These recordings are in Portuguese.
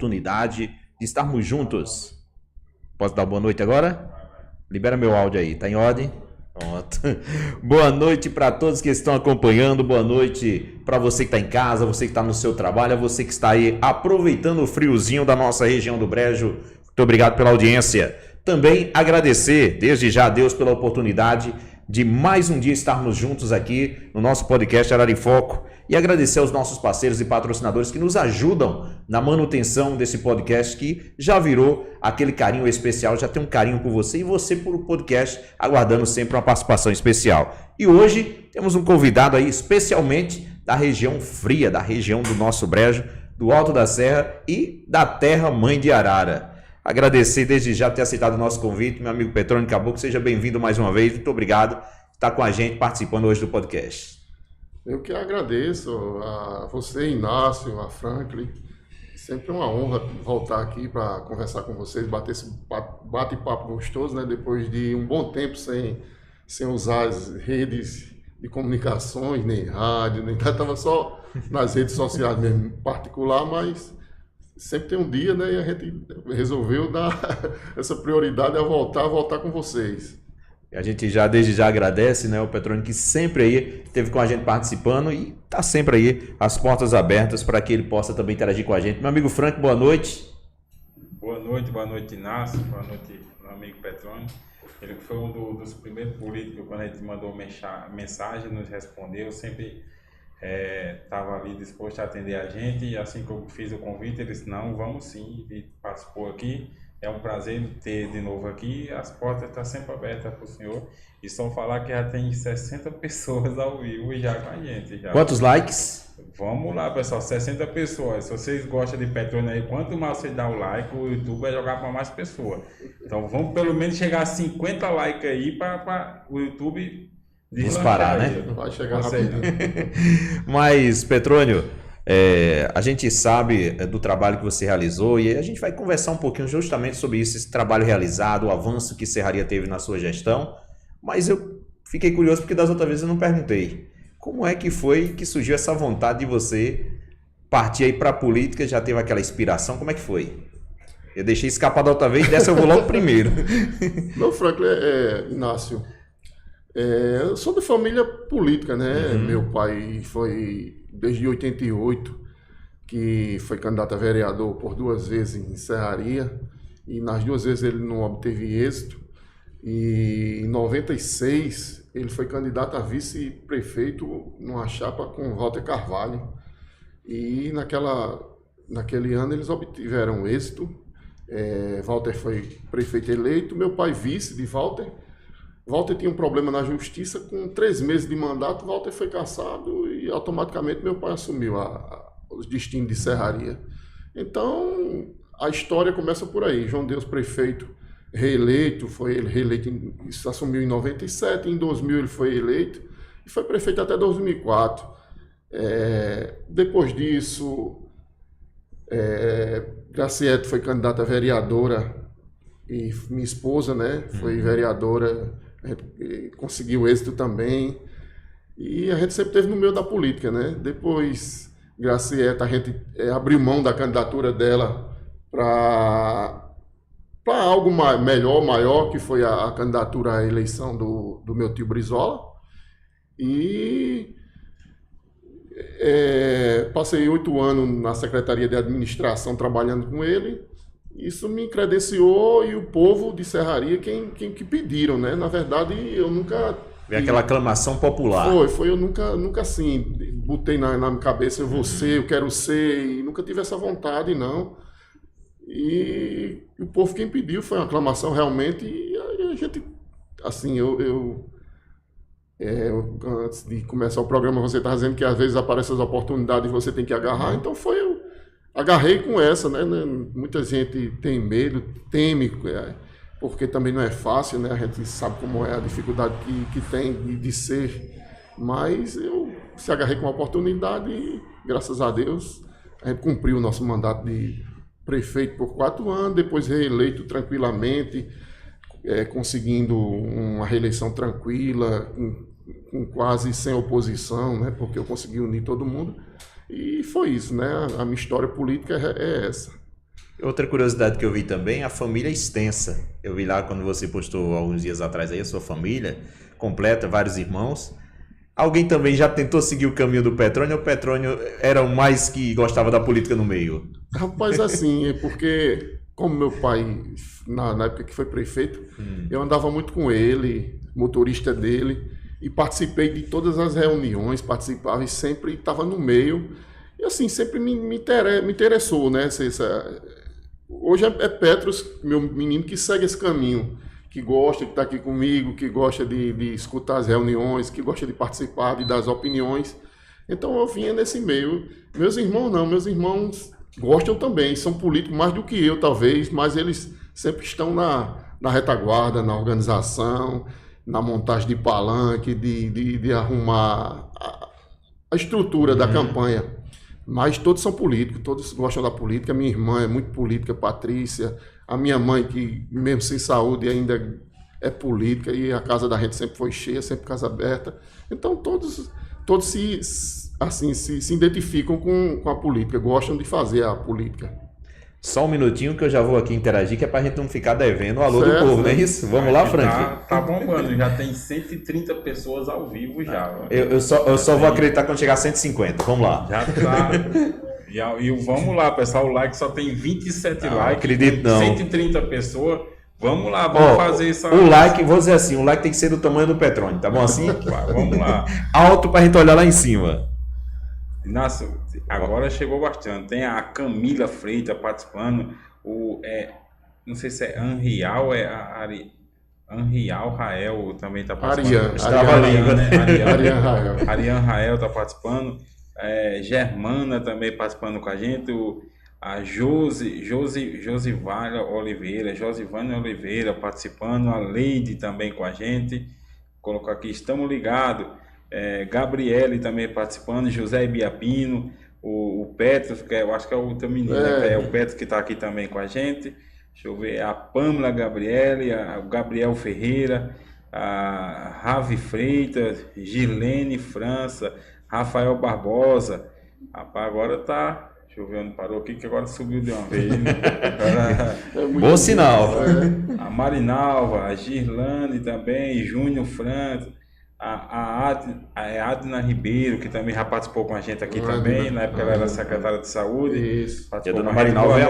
oportunidade de estarmos juntos. Posso dar boa noite agora? Libera meu áudio aí, tá em ordem? Pronto. Boa noite para todos que estão acompanhando, boa noite para você que está em casa, você que está no seu trabalho, você que está aí aproveitando o friozinho da nossa região do Brejo. Muito obrigado pela audiência. Também agradecer desde já a Deus pela oportunidade de mais um dia estarmos juntos aqui no nosso podcast Ararifoco e agradecer aos nossos parceiros e patrocinadores que nos ajudam na manutenção desse podcast que já virou aquele carinho especial, já tem um carinho por você e você por o podcast, aguardando sempre uma participação especial. E hoje temos um convidado aí especialmente da região fria, da região do nosso Brejo, do Alto da Serra e da terra mãe de Arara. Agradecer desde já por ter aceitado o nosso convite, meu amigo Petrônio Caboclo, seja bem-vindo mais uma vez, muito obrigado por estar com a gente participando hoje do podcast. Eu que agradeço a você, Inácio, a Franklin, sempre uma honra voltar aqui para conversar com vocês, bater esse bate-papo gostoso, né? Depois de um bom tempo sem usar as redes de comunicações, nem rádio, nem nada, estava só nas redes sociais mesmo, particular, mas sempre tem um dia, né, e a gente resolveu dar essa prioridade a voltar com vocês. A gente já desde já agradece, né, o Petrônio que sempre aí esteve com a gente participando e está sempre aí as portas abertas para que ele possa também interagir com a gente. Meu amigo Frank, boa noite. Boa noite, Inácio, boa noite, meu amigo Petrônio. Ele foi um dos primeiros políticos, quando a gente mandou mensagem, nos respondeu, sempre estava ali disposto a atender a gente, e assim que eu fiz o convite, ele disse, não, vamos sim, e participou aqui, é um prazer ter de novo aqui, as portas estão sempre abertas para o senhor, e só falar que já tem 60 pessoas ao vivo já com a gente. Já. Quantos likes? Vamos lá, pessoal, 60 pessoas, se vocês gostam de Petrônio aí, quanto mais você dá o like, o YouTube vai jogar para mais pessoas, então vamos pelo menos chegar a 50 likes aí para o YouTube disparar, né? Vai chegar rapidinho. Mas, Petrônio, a gente sabe do trabalho que você realizou e a gente vai conversar um pouquinho justamente sobre isso, esse trabalho realizado, o avanço que Serraria teve na sua gestão, mas eu fiquei curioso porque das outras vezes eu não perguntei. Como é que foi que surgiu essa vontade de você partir aí para a política, já teve aquela inspiração, como é que foi? Eu deixei escapar da outra vez, dessa eu vou logo primeiro. Não, Franklin, Inácio, eu sou de família política, né? Uhum. Meu pai foi, desde 88, que foi candidato a vereador por 2 vezes em Serraria, e nas 2 vezes ele não obteve êxito, e em 96 ele foi candidato a vice-prefeito numa chapa com Walter Carvalho, e naquele ano eles obtiveram êxito. Walter foi prefeito eleito, meu pai vice de Walter. Walter tinha um problema na justiça, com 3 meses de mandato, Walter foi cassado e automaticamente meu pai assumiu os destinos de Serraria. Então, a história começa por aí. João Deus, prefeito, reeleito, foi ele reeleito, assumiu em 97, em 2000 ele foi eleito e foi prefeito até 2004. Depois disso, Graciete foi candidata a vereadora e minha esposa, né, foi vereadora. A gente conseguiu êxito também, e a gente sempre esteve no meio da política, né? Depois, Gracieta, a gente abriu mão da candidatura dela para algo maior, que foi a candidatura à eleição do meu tio Brizola, e passei 8 anos na Secretaria de Administração trabalhando com ele. Isso me credenciou, e o povo de Serraria que pediram, né? Na verdade, eu nunca... Vê aquela aclamação popular. Eu nunca assim, botei na minha cabeça, eu vou ser, eu quero ser, e nunca tive essa vontade, não. E o povo quem pediu foi uma aclamação realmente, e a gente, assim, antes de começar o programa, você está dizendo que às vezes aparecem as oportunidades e você tem que agarrar, então agarrei com essa, né? Muita gente tem medo, teme, porque também não é fácil, né? A gente sabe como é a dificuldade que tem de ser, mas eu se agarrei com a oportunidade e, graças a Deus, a gente cumpriu o nosso mandato de prefeito por 4 anos, depois reeleito tranquilamente, conseguindo uma reeleição tranquila, com quase sem oposição, né? Porque eu consegui unir todo mundo. E foi isso, né? A minha história política é essa. Outra curiosidade que eu vi também, a família extensa. Eu vi lá quando você postou alguns dias atrás aí a sua família completa, vários irmãos. Alguém também já tentou seguir o caminho do Petrônio ou o Petrônio era o mais que gostava da política no meio? Rapaz, assim, é porque, como meu pai, na época que foi prefeito, eu andava muito com ele, motorista dele, e participei de todas as reuniões, participava e sempre estava no meio. E assim, sempre me interessou, né? Hoje é Petros, meu menino, que segue esse caminho, que gosta de estar aqui comigo, que gosta de escutar as reuniões, que gosta de participar, de dar as opiniões. Então eu vinha nesse meio. Meus irmãos não, meus irmãos gostam também, são políticos mais do que eu, talvez, mas eles sempre estão na retaguarda, na organização, na montagem de palanque, de arrumar a estrutura da campanha. Mas todos são políticos, todos gostam da política. Minha irmã é muito política, Patrícia. A minha mãe, que mesmo sem saúde ainda é política, e a casa da gente sempre foi cheia, sempre casa aberta. Então todos se identificam com a política, gostam de fazer a política. Só um minutinho que eu já vou aqui interagir, que é pra gente não ficar devendo o alô Certo, do povo, não é né? isso? Vamos lá, Frank? Tá bombando, já tem 130 pessoas ao vivo já. Eu só vou acreditar quando chegar a 150. Vamos lá. Já tá. E vamos lá, pessoal, o like só tem 27 Não, likes. acredito não. 130 pessoas. Vamos lá, vamos fazer isso. O like, vou dizer assim, o like tem que ser do tamanho do Petrônio, tá bom assim? Vamos lá. Alto pra gente olhar lá em cima. Inácio, agora chegou bastante. Tem a Camila Freitas participando. Não sei se é Anrial, Anrial Rael também está participando. Ariane Rael está participando. Germana também participando com a gente. A Josivânia Oliveira participando. A Leide também com a gente. Colocou aqui, estamos ligados. Gabriele também participando. José Biapino. O Petros, que eu acho que é o teu menino, né? O Petros que está aqui também com a gente. Deixa eu ver, a Pâmela Gabriele, o Gabriel Ferreira, a Ravi Freitas, Gilene França, Rafael Barbosa. Rapaz, agora tá. Deixa eu ver onde parou aqui, que agora subiu de uma vez. Né? Bom sinal. A Marinalva, a Girlane também, Júnior França. A Adna Ribeiro, que também já participou com a gente aqui também, na época ela era secretária de saúde. Isso. A dona Marinalva é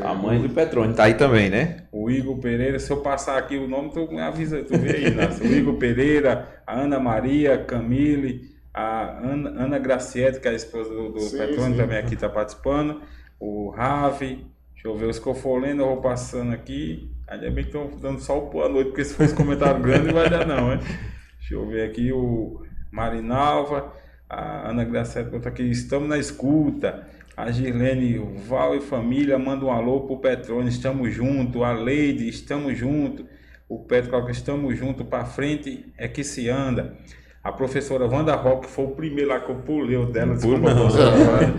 a mãe do Petrônio, tá aí também, né? O Igor Pereira, se eu passar aqui o nome, tu me avisa, tu vê aí, Inácio. O Igor Pereira, a Ana Maria, Camille, a Ana Graciete, que é a esposa do Petrônio, também aqui está participando. O Ravi, deixa eu ver, os que eu for lendo, eu vou passando aqui. Ainda bem que estão dando só o boa noite, porque se fosse comentário grande não vai dar não, né? Deixa eu ver aqui o Marinalva, a Ana Graciete conta aqui, estamos na escuta. A Girlene, o Val e família, manda um alô pro Petrônio, estamos juntos. A Leide, estamos juntos. O Petro coloca, estamos juntos, para frente é que se anda. A professora Wanda Roque foi o primeiro lá que eu pulei o dela. Desculpa,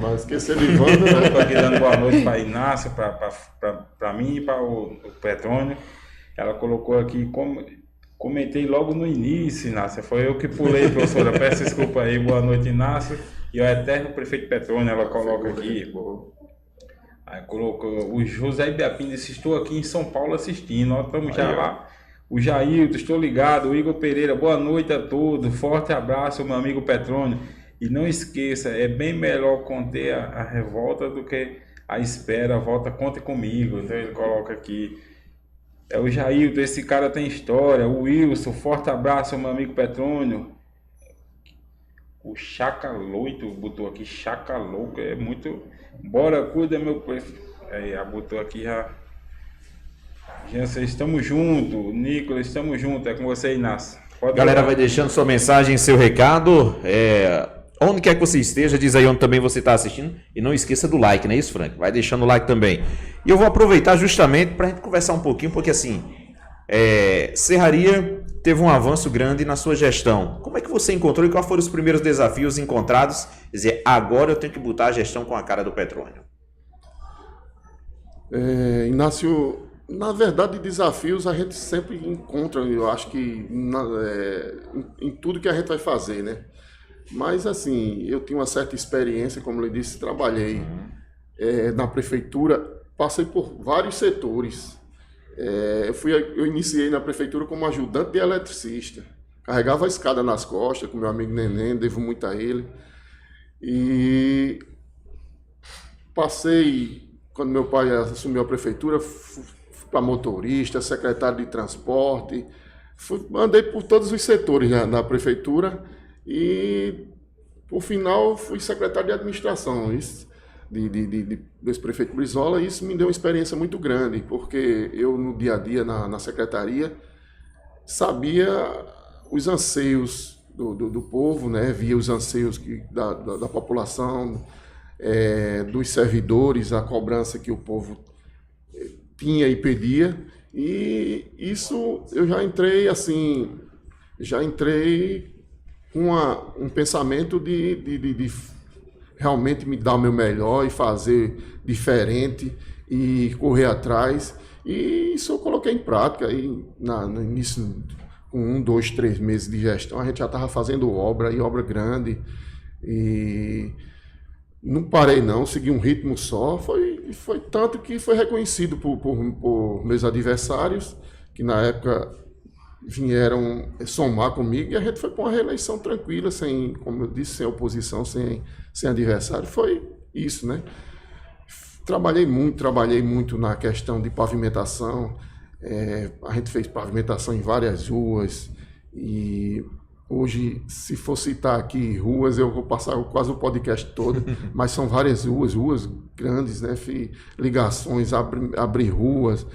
mas esqueci de Wanda, né? Estou aqui dando boa noite para Inácio, para mim e para o Petrônio. Ela colocou aqui, comentei logo no início, Inácio. Foi eu que pulei, professora. Peço desculpa aí. Boa noite, Inácio. E o eterno prefeito Petrônio, ela coloca aqui. Aí colocou o José Biapino disse: estou aqui em São Paulo assistindo. Nós estamos já lá. O Jailton, estou ligado. O Igor Pereira, boa noite a todos. Forte abraço, meu amigo Petrônio. E não esqueça, é bem melhor conter a revolta do que a espera. Volta, conte comigo. Então ele coloca aqui. É o Jailton, esse cara tem história. O Wilson, forte abraço, meu amigo Petrônio. O Chacaloito botou aqui, Chacalouco, é muito. Bora, cuida, meu prefeito. Aí, botou aqui já. Gente, estamos juntos. Nicolas, estamos juntos. É com você, Inácio. Galera, vai deixando sua mensagem, seu recado. Onde quer que você esteja, diz aí onde também você está assistindo. E não esqueça do like, não é isso, Frank? Vai deixando o like também. E eu vou aproveitar justamente para a gente conversar um pouquinho, porque assim, Serraria teve um avanço grande na sua gestão. Como é que você encontrou e quais foram os primeiros desafios encontrados? Quer dizer, agora eu tenho que botar a gestão com a cara do Petrônio. Inácio, na verdade, desafios a gente sempre encontra, eu acho que em tudo que a gente vai fazer, né? Mas assim, eu tenho uma certa experiência, como eu disse, trabalhei na prefeitura passei por vários setores. Eu iniciei na prefeitura como ajudante de eletricista. Carregava a escada nas costas com meu amigo Neném, devo muito a ele. E passei, quando meu pai assumiu a prefeitura, para motorista, secretário de transporte. Andei por todos os setores da prefeitura e, por final, fui secretário de administração desse prefeito Brizola. E isso me deu uma experiência muito grande, porque eu, no dia a dia, na secretaria, sabia os anseios do povo, né? Via os anseios da população, dos servidores, a cobrança que o povo tinha e pedia. E isso eu já entrei com um pensamento de realmente me dar o meu melhor e fazer diferente e correr atrás. E isso eu coloquei em prática. E no início, com 1, 2, 3 meses de gestão, a gente já estava fazendo obra, e obra grande. E não parei não, segui um ritmo só. Foi tanto que foi reconhecido por meus adversários, que na época vieram somar comigo, e a gente foi para uma reeleição tranquila, sem, como eu disse, sem oposição, sem adversário. Foi isso, né? Trabalhei muito na questão de pavimentação. A gente fez pavimentação em várias ruas, e hoje, se for citar aqui ruas, eu vou passar quase o podcast todo, mas são várias ruas grandes, né? Fiz ligações, abri ruas.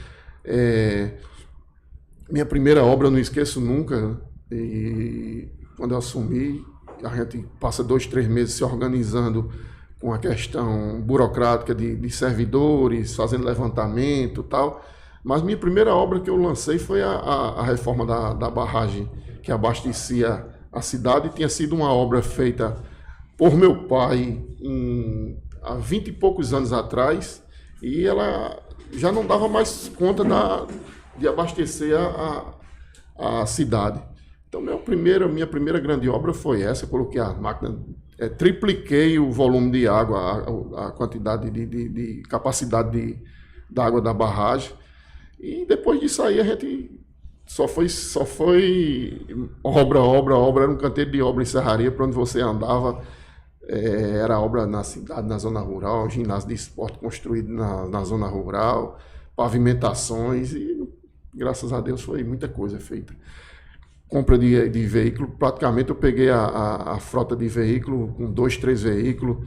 Minha primeira obra, eu não esqueço nunca, e quando eu assumi, a gente passa 2, 3 meses se organizando com a questão burocrática de servidores, fazendo levantamento e tal. Mas minha primeira obra que eu lancei foi a reforma da barragem que abastecia a cidade. Tinha sido uma obra feita por meu pai há 20 e poucos anos atrás, e ela já não dava mais conta de abastecer a cidade. Então, minha primeira grande obra foi essa. Eu coloquei a máquina, tripliquei o volume de água, a quantidade de capacidade da água da barragem. E depois disso aí a gente só foi obra, era um canteiro de obra em serraria. Para onde você andava, era obra na cidade, na zona rural, ginásio de esporte construído na zona rural, pavimentações, e graças a Deus foi muita coisa feita. Compra de veículo, praticamente eu peguei a frota de veículo, com 2, 3 veículos,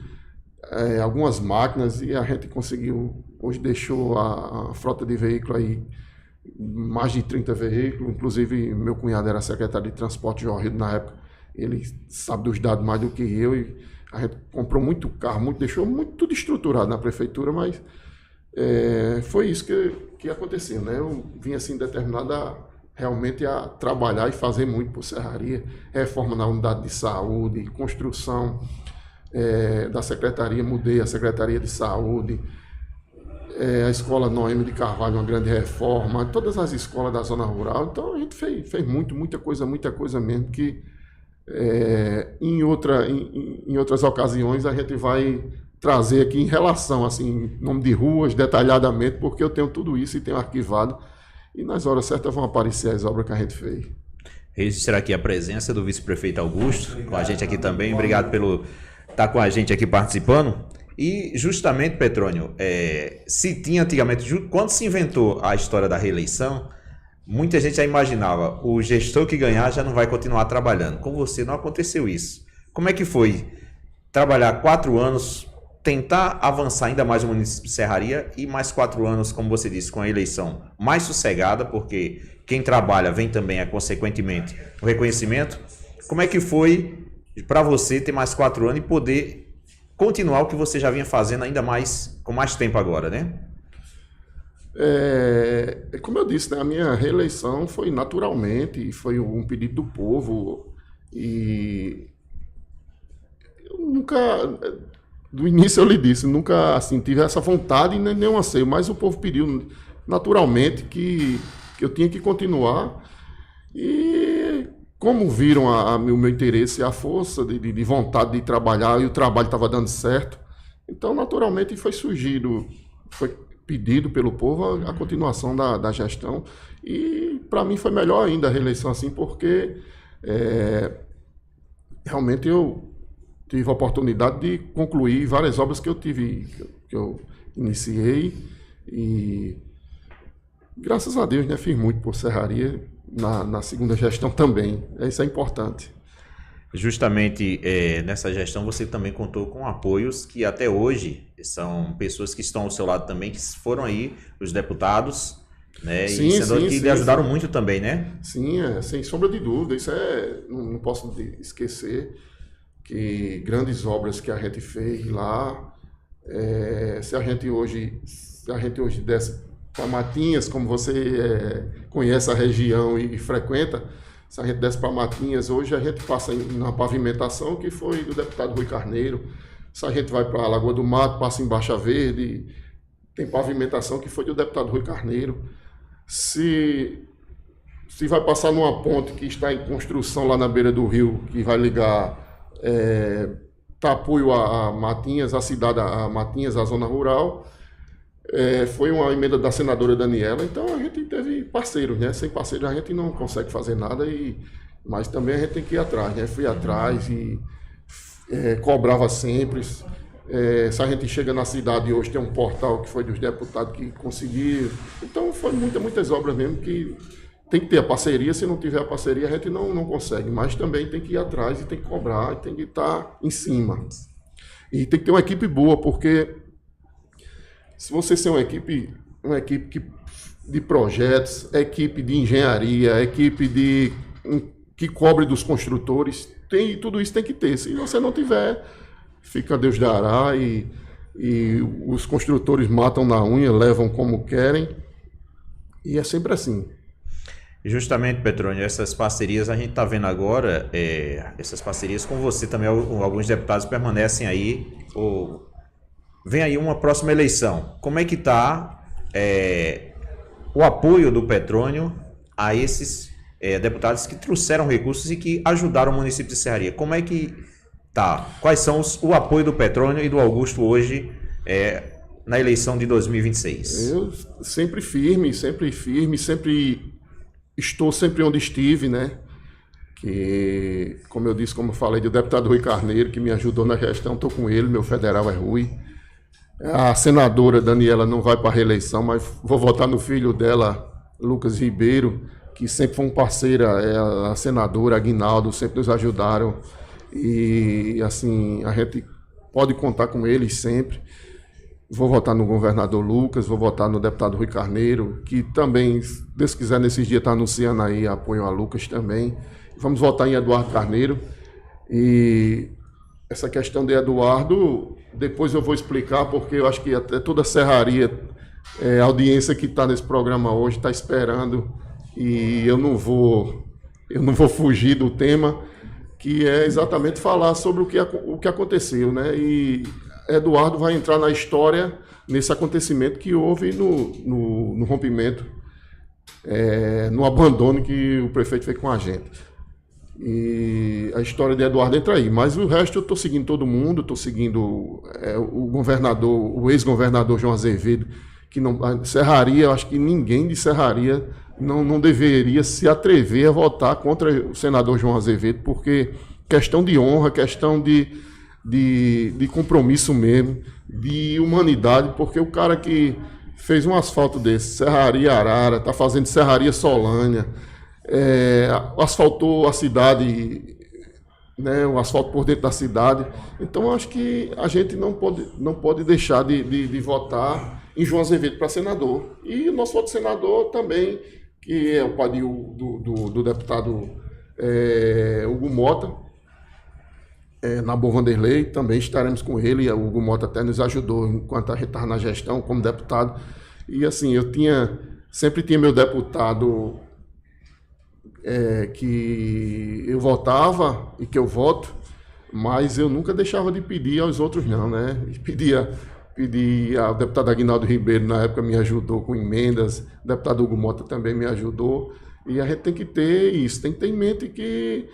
algumas máquinas, e a gente conseguiu, hoje deixou a frota de veículo aí, mais de 30 veículos. Inclusive meu cunhado era secretário de transporte, João Rio, na época, ele sabe dos dados mais do que eu, e a gente comprou muito carro, deixou tudo estruturado na prefeitura, mas foi isso que aconteceu, né? Eu vim assim determinado realmente a trabalhar e fazer muito por serraria, reforma na unidade de saúde, construção da secretaria, mudei a secretaria de saúde, a escola Noêmio de Carvalho, uma grande reforma, todas as escolas da zona rural. Então a gente fez muita coisa mesmo, que em outras ocasiões a gente vai trazer aqui em relação, assim, nome de ruas, detalhadamente, porque eu tenho tudo isso e tenho arquivado, e nas horas certas vão aparecer as obras que a gente fez. Registrar aqui a presença do vice-prefeito Augusto, com a gente aqui também. Obrigado pelo estar com a gente aqui participando. E justamente, Petrônio, se tinha antigamente, quando se inventou a história da reeleição, muita gente já imaginava, o gestor que ganhar já não vai continuar trabalhando. Com você não aconteceu isso. Como é que foi trabalhar 4 anos, tentar avançar ainda mais no município de Serraria, e mais 4 anos, como você disse, com a eleição mais sossegada, porque quem trabalha vem também, consequentemente, o reconhecimento. Como é que foi para você ter mais 4 anos e poder continuar o que você já vinha fazendo ainda mais, com mais tempo agora, né? Como eu disse, né, a minha reeleição foi naturalmente, foi um pedido do povo, e eu nunca, do início eu lhe disse, nunca assim, tive essa vontade nem um anseio, mas o povo pediu naturalmente que eu tinha que continuar, e como viram o meu interesse, a força de vontade de trabalhar, e o trabalho estava dando certo, então naturalmente foi surgido, pedido pelo povo a continuação da gestão. E para mim foi melhor ainda a reeleição assim, porque realmente eu tive a oportunidade de concluir várias obras que eu iniciei e graças a Deus, né, fiz muito por Serraria na segunda gestão também. Isso é importante. Justamente nessa gestão você também contou com apoios que até hoje são pessoas que estão ao seu lado também, que foram aí os deputados, né? Sim, e senadores que sim, lhe ajudaram sim. muito também, né? Sim, sem sombra de dúvida. Isso não posso esquecer que grandes obras que a gente fez lá, se a gente hoje desse para Matinhas, como você conhece a região e frequenta, se a gente desce para Matinhas, hoje a gente passa na pavimentação que foi do deputado Rui Carneiro. Se a gente vai para a Lagoa do Mato, passa em Baixa Verde, tem pavimentação que foi do deputado Rui Carneiro. Se vai passar numa ponte que está em construção lá na beira do rio, que vai ligar Tapuio a Matinhas, a cidade a Matinhas, a zona rural, foi uma emenda da senadora Daniela. Então a gente teve parceiros, né? Sem parceiros a gente não consegue fazer nada, mas também a gente tem que ir atrás, né? Fui atrás e cobrava sempre. Se a gente chega na cidade hoje, tem um portal que foi dos deputados que conseguiram. Então foi muitas obras mesmo que tem que ter a parceria. Se não tiver a parceria a gente não consegue, mas também tem que ir atrás e tem que cobrar e tem que estar em cima. E tem que ter uma equipe boa, porque se você ser uma equipe de projetos, equipe de engenharia, equipe que cobre dos construtores, tudo isso tem que ter. Se você não tiver, fica Deus dará e os construtores matam na unha, levam como querem, e é sempre assim. Justamente, Petrônio, essas parcerias a gente está vendo agora, essas parcerias com você também, alguns deputados permanecem aí, vem aí uma próxima eleição. Como é que está o apoio do Petrônio a esses deputados que trouxeram recursos e que ajudaram o município de Serraria? Como é que tá? Quais são o apoio do Petrônio e do Augusto hoje na eleição de 2026? Eu sempre firme, estou sempre onde estive, né? Que, como eu disse, como eu falei, do deputado Rui Carneiro, que me ajudou na gestão, estou com ele, meu federal é Rui. A senadora Daniela não vai para a reeleição, mas vou votar no filho dela, Lucas Ribeiro, que sempre foi um parceiro, a senadora, Aguinaldo, sempre nos ajudaram. E, assim, a gente pode contar com eles sempre. Vou votar no governador Lucas, vou votar no deputado Rui Carneiro, que também, se Deus quiser, nesses dias está anunciando aí apoio a Lucas também. Vamos votar em Eduardo Carneiro. E essa questão de Eduardo, depois eu vou explicar, porque eu acho que até toda a Serraria, a audiência que está nesse programa hoje, está esperando, e eu não vou fugir do tema, que é exatamente falar sobre o que aconteceu, né? E Eduardo vai entrar na história nesse acontecimento que houve no rompimento, no abandono que o prefeito fez com a gente. E a história de Eduardo entra aí, mas o resto eu estou seguindo todo mundo, estou seguindo o ex-governador João Azevedo, que não, Serraria, eu acho que ninguém de Serraria não deveria se atrever a votar contra o senador João Azevedo, porque questão de honra, questão de compromisso mesmo, de humanidade, porque o cara que fez um asfalto desse, Serraria Arara, está fazendo Serraria Solânia, asfaltou a cidade, né, o asfalto por dentro da cidade. Então acho que a gente não pode deixar de votar em João Azevedo para senador. E o nosso outro senador também, que é o pai do deputado Hugo Mota, na Boa Vanderlei, também estaremos com ele. O Hugo Mota até nos ajudou enquanto a gente estava na gestão como deputado. E assim, sempre tinha meu deputado que eu votava e que eu voto, mas eu nunca deixava de pedir aos outros não, né? Pedi ao deputado Aguinaldo Ribeiro, na época me ajudou com emendas, o deputado Hugo Mota também me ajudou, e a gente tem que ter isso, tem que ter em mente que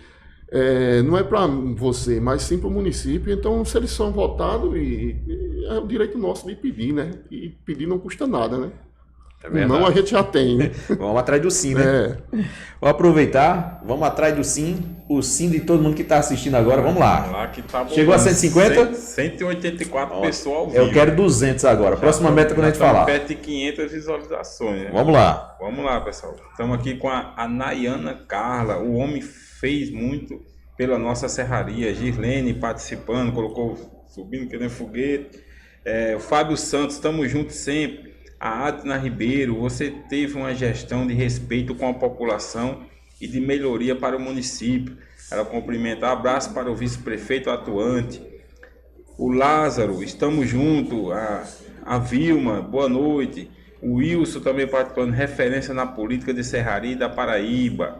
não é para você, mas sim para o município. Então, se eles são votados, e é o direito nosso de pedir, né? E pedir não custa nada, né? Não, a gente já tem, né? Vamos atrás do sim, né? Vamos aproveitar, vamos atrás do sim, o sim de todo mundo que está assistindo agora, vamos lá. Que tá Chegou a 150? 184 pessoas ao vivo. Eu quero 200 agora, próxima meta quando a gente falar. Perto de 500 visualizações. Né? Vamos lá. Vamos lá, pessoal. Estamos aqui com a Nayana Carla, o homem fez muito pela nossa serraria. Gislene participando, colocou subindo que nem foguete. O Fábio Santos, estamos juntos sempre. A Adna Ribeiro, você teve uma gestão de respeito com a população e de melhoria para o município. Ela cumprimenta, abraço para o vice-prefeito atuante. O Lázaro, estamos juntos. A Vilma, boa noite. O Wilson também participando, referência na política de Serraria e da Paraíba.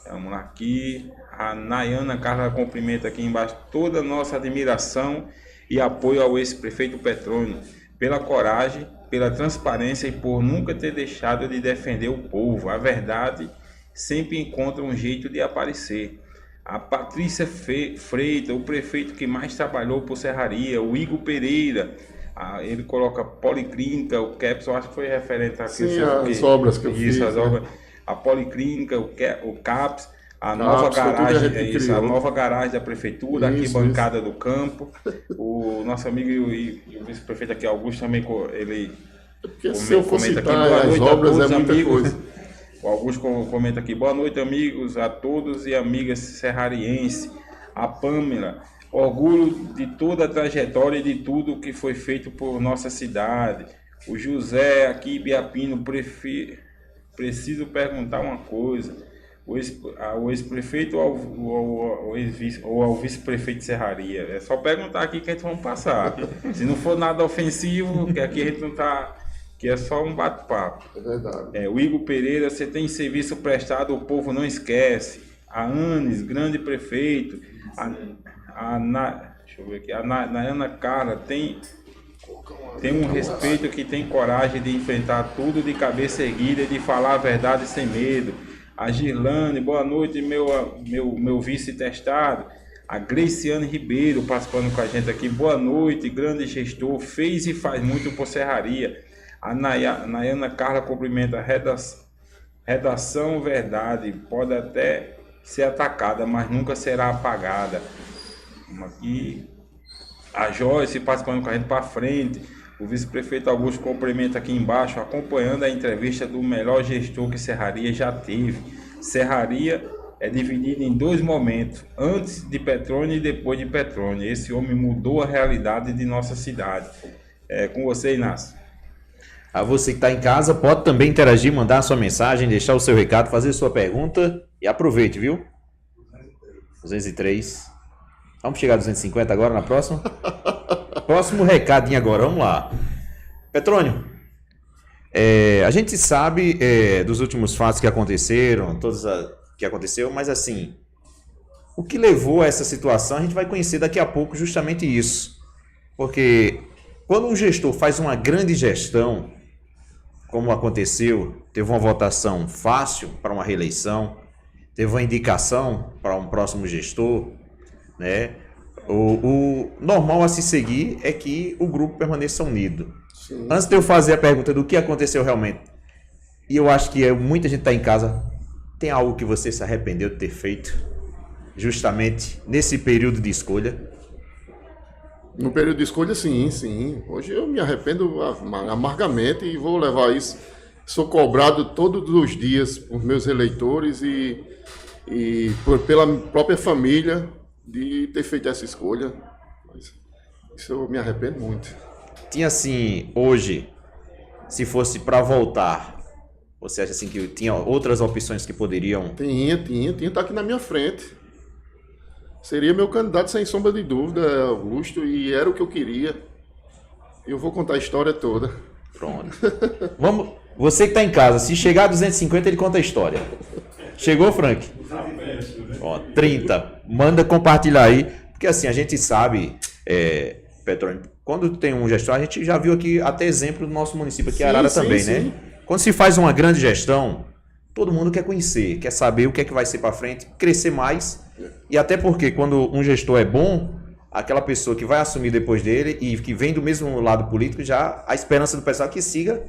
Vamos lá aqui. A Nayana Carla cumprimenta aqui embaixo toda a nossa admiração e apoio ao ex-prefeito Petrônio pela coragem, pela transparência e por nunca ter deixado de defender o povo. A verdade sempre encontra um jeito de aparecer. A Patrícia Freitas, o prefeito que mais trabalhou por Serraria. O Igor Pereira, ele coloca Policlínica, o CAPS, eu acho que foi referente a sim, as obras que eu fiz. As obras, a Policlínica, o CAPS, a nova garagem, a nova garagem da prefeitura, aqui bancada do campo. O nosso amigo e o vice-prefeito aqui, Augusto, também ele comenta aqui, boa noite a todos, amigos. O Augusto comenta aqui, boa noite, amigos, a todos e amigas serrarienses. A Pâmela, orgulho de toda a trajetória e de tudo que foi feito por nossa cidade. O José aqui, Biapino, preciso perguntar uma coisa. O ex-prefeito ou ao vice-prefeito de Serraria? É só perguntar aqui que a gente vai passar. Se não for nada ofensivo, que aqui a gente não está... Que é só um bate-papo. É verdade. O Igor Pereira, você tem serviço prestado, o povo não esquece. A Anes, grande prefeito. Deixa eu ver aqui. A Nayana Carla tem um respeito que tem coragem de enfrentar tudo de cabeça erguida e de falar a verdade sem medo. A Girlane, boa noite, meu vice-testado. A Gleiciane Ribeiro participando com a gente aqui. Boa noite, grande gestor, fez e faz muito por Serraria. A Nayana Carla cumprimenta a redação verdade. Pode até ser atacada, mas nunca será apagada. Aqui. A Joyce participando com a gente para frente. O vice-prefeito Augusto cumprimenta aqui embaixo, acompanhando a entrevista do melhor gestor que Serraria já teve. Serraria é dividida em dois momentos, antes de Petrônio e depois de Petrônio. Esse homem mudou a realidade de nossa cidade. É com você, Inácio. A você que está em casa, pode também interagir, mandar a sua mensagem, deixar o seu recado, fazer sua pergunta e aproveite, viu? 203. Vamos chegar a 250 agora na próxima? Próximo recadinho agora, vamos lá. Petrônio, a gente sabe dos últimos fatos que aconteceram, que aconteceu, mas assim, o que levou a essa situação, a gente vai conhecer daqui a pouco justamente isso. Porque quando um gestor faz uma grande gestão, como aconteceu, teve uma votação fácil para uma reeleição, teve uma indicação para um próximo gestor, né? O normal a se seguir é que o grupo permaneça unido. Sim. Antes de eu fazer a pergunta do que aconteceu realmente, e eu acho que muita gente está em casa, tem algo que você se arrependeu de ter feito, justamente nesse período de escolha? No período de escolha, sim. Hoje eu me arrependo amargamente e vou levar isso. Sou cobrado todos os dias por meus eleitores e pela própria família de ter feito essa escolha. Mas isso eu me arrependo muito. Tinha assim, hoje, se fosse para voltar, você acha assim que tinha outras opções que poderiam... Tinha, tá aqui na minha frente. Seria meu candidato sem sombra de dúvida, Augusto, e era o que eu queria. Eu vou contar a história toda. Pronto. Vamos, você que está em casa, se chegar a 250, ele conta a história. Chegou, Frank? Ó, 30. Manda compartilhar aí, porque assim, a gente sabe, Petrônio, quando tem um gestor, a gente já viu aqui até exemplo do nosso município aqui, Arara também, né? Quando se faz uma grande gestão, todo mundo quer conhecer, quer saber o que é que vai ser para frente, crescer mais E até porque quando um gestor é bom, aquela pessoa que vai assumir depois dele e que vem do mesmo lado político, já a esperança do pessoal é que siga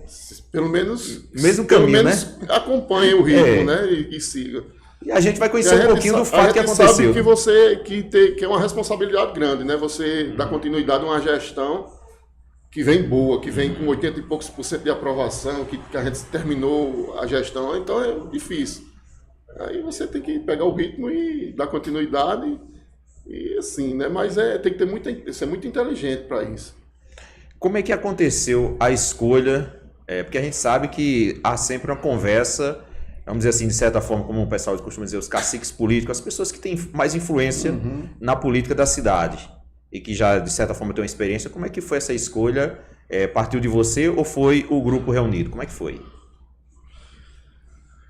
Pelo menos, mesmo caminho, pelo menos acompanhe o ritmo, né? E siga. E a gente vai conhecer um pouquinho do fato que aconteceu. Sabe que você que é uma responsabilidade grande, né? Você dá continuidade a uma gestão que vem boa, que vem com 80 e poucos % de aprovação, que a gente terminou a gestão, então é difícil. Aí você tem que pegar o ritmo e dar continuidade e assim, né? Mas tem que ser muito inteligente para isso. Como é que aconteceu a escolha? Porque a gente sabe que há sempre uma conversa, vamos dizer assim, de certa forma, como o pessoal costuma dizer, os caciques políticos, as pessoas que têm mais influência na política da cidade e que já, de certa forma, têm uma experiência. Como é que foi essa escolha? Partiu de você ou foi o grupo reunido? Como é que foi?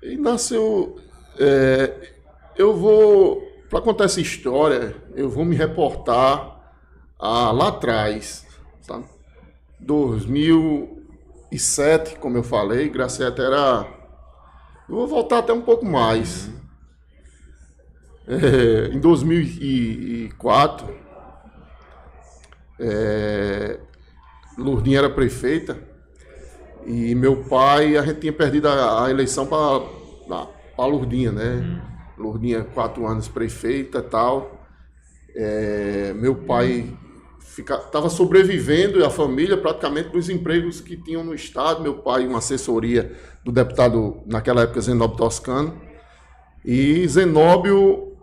E nasceu... para contar essa história, eu vou me reportar lá atrás, sabe? 2007, como eu falei, Graciete era... Eu vou voltar até um pouco mais. Em 2004, Lourdinha era prefeita e meu pai, a gente tinha perdido a eleição para Lourdinha, né? Lourdinha, 4 anos prefeita e tal. Meu pai estava sobrevivendo e a família praticamente dos empregos que tinham no estado. Meu pai, uma assessoria do deputado, naquela época, Zenóbio Toscano. E Zenóbio,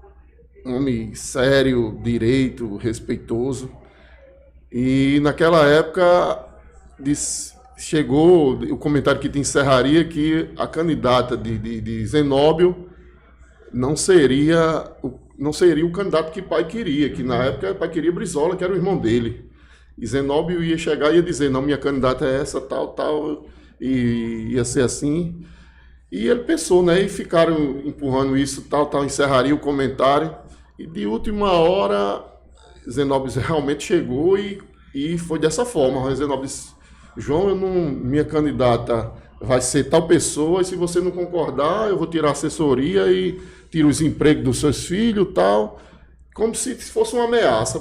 um homem sério, direito, respeitoso. E naquela época chegou o comentário que te encerraria que a candidata de Zenóbio não seria o candidato que o pai queria, que na época o pai queria Brizola, que era o irmão dele. E Zenóbio ia chegar e ia dizer, não, minha candidata é essa, tal, e ia ser assim. E ele pensou, né, e ficaram empurrando isso, tal, encerraria o comentário. E de última hora, Zenóbio realmente chegou e foi dessa forma. Zenóbio disse, João, minha candidata vai ser tal pessoa, e se você não concordar, eu vou tirar a assessoria e tiro os empregos dos seus filhos e tal, como se fosse uma ameaça.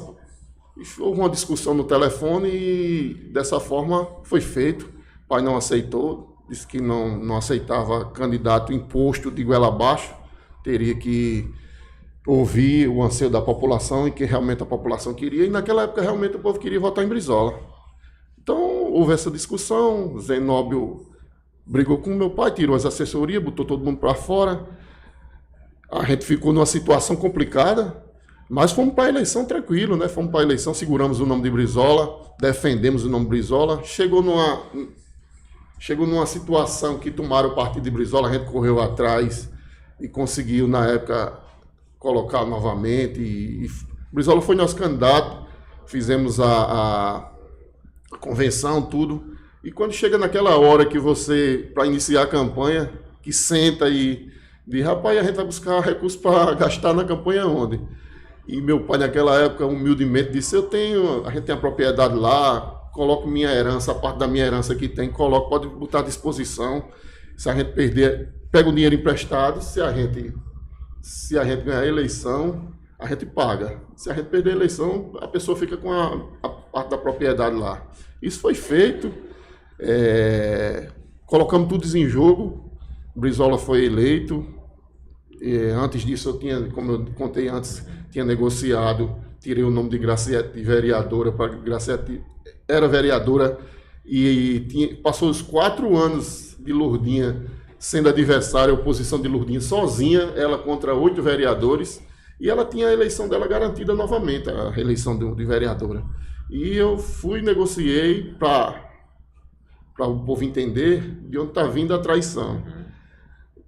E houve uma discussão no telefone e dessa forma foi feito. O pai não aceitou, disse que não aceitava candidato imposto de goela abaixo, teria que ouvir o anseio da população e que realmente a população queria, e naquela época realmente o povo queria votar em Brizola. Então houve essa discussão, Zenóbio brigou com meu pai, tirou as assessorias, botou todo mundo para fora. A gente ficou numa situação complicada, mas fomos para a eleição tranquilo, né? Fomos para a eleição, seguramos o nome de Brizola, defendemos o nome de Brizola. Chegou numa situação que tomaram o partido de Brizola, a gente correu atrás e conseguiu, na época, colocar novamente. E Brizola foi nosso candidato, fizemos a convenção, tudo. E quando chega naquela hora que você, para iniciar a campanha, que senta e diz, rapaz, a gente vai buscar recursos para gastar na campanha onde? E meu pai, naquela época, humildemente, disse, a gente tem a propriedade lá, coloco minha herança, a parte da minha herança que tem, pode botar à disposição. Se a gente perder, pega o dinheiro emprestado, se a gente ganhar a eleição, a gente paga. Se a gente perder a eleição, a pessoa fica com a parte da propriedade lá. Isso foi feito. Colocamos tudo em jogo. Brizola foi eleito. Antes disso, eu tinha, como eu contei antes, tinha negociado, tirei o nome de Graciete de vereadora, para Graciete era vereadora e passou os 4 anos de Lourdinha sendo adversária, a oposição de Lourdinha sozinha, ela contra 8 vereadores, e ela tinha a eleição dela garantida novamente, a reeleição de vereadora. E eu negociei para o povo entender de onde está vindo a traição.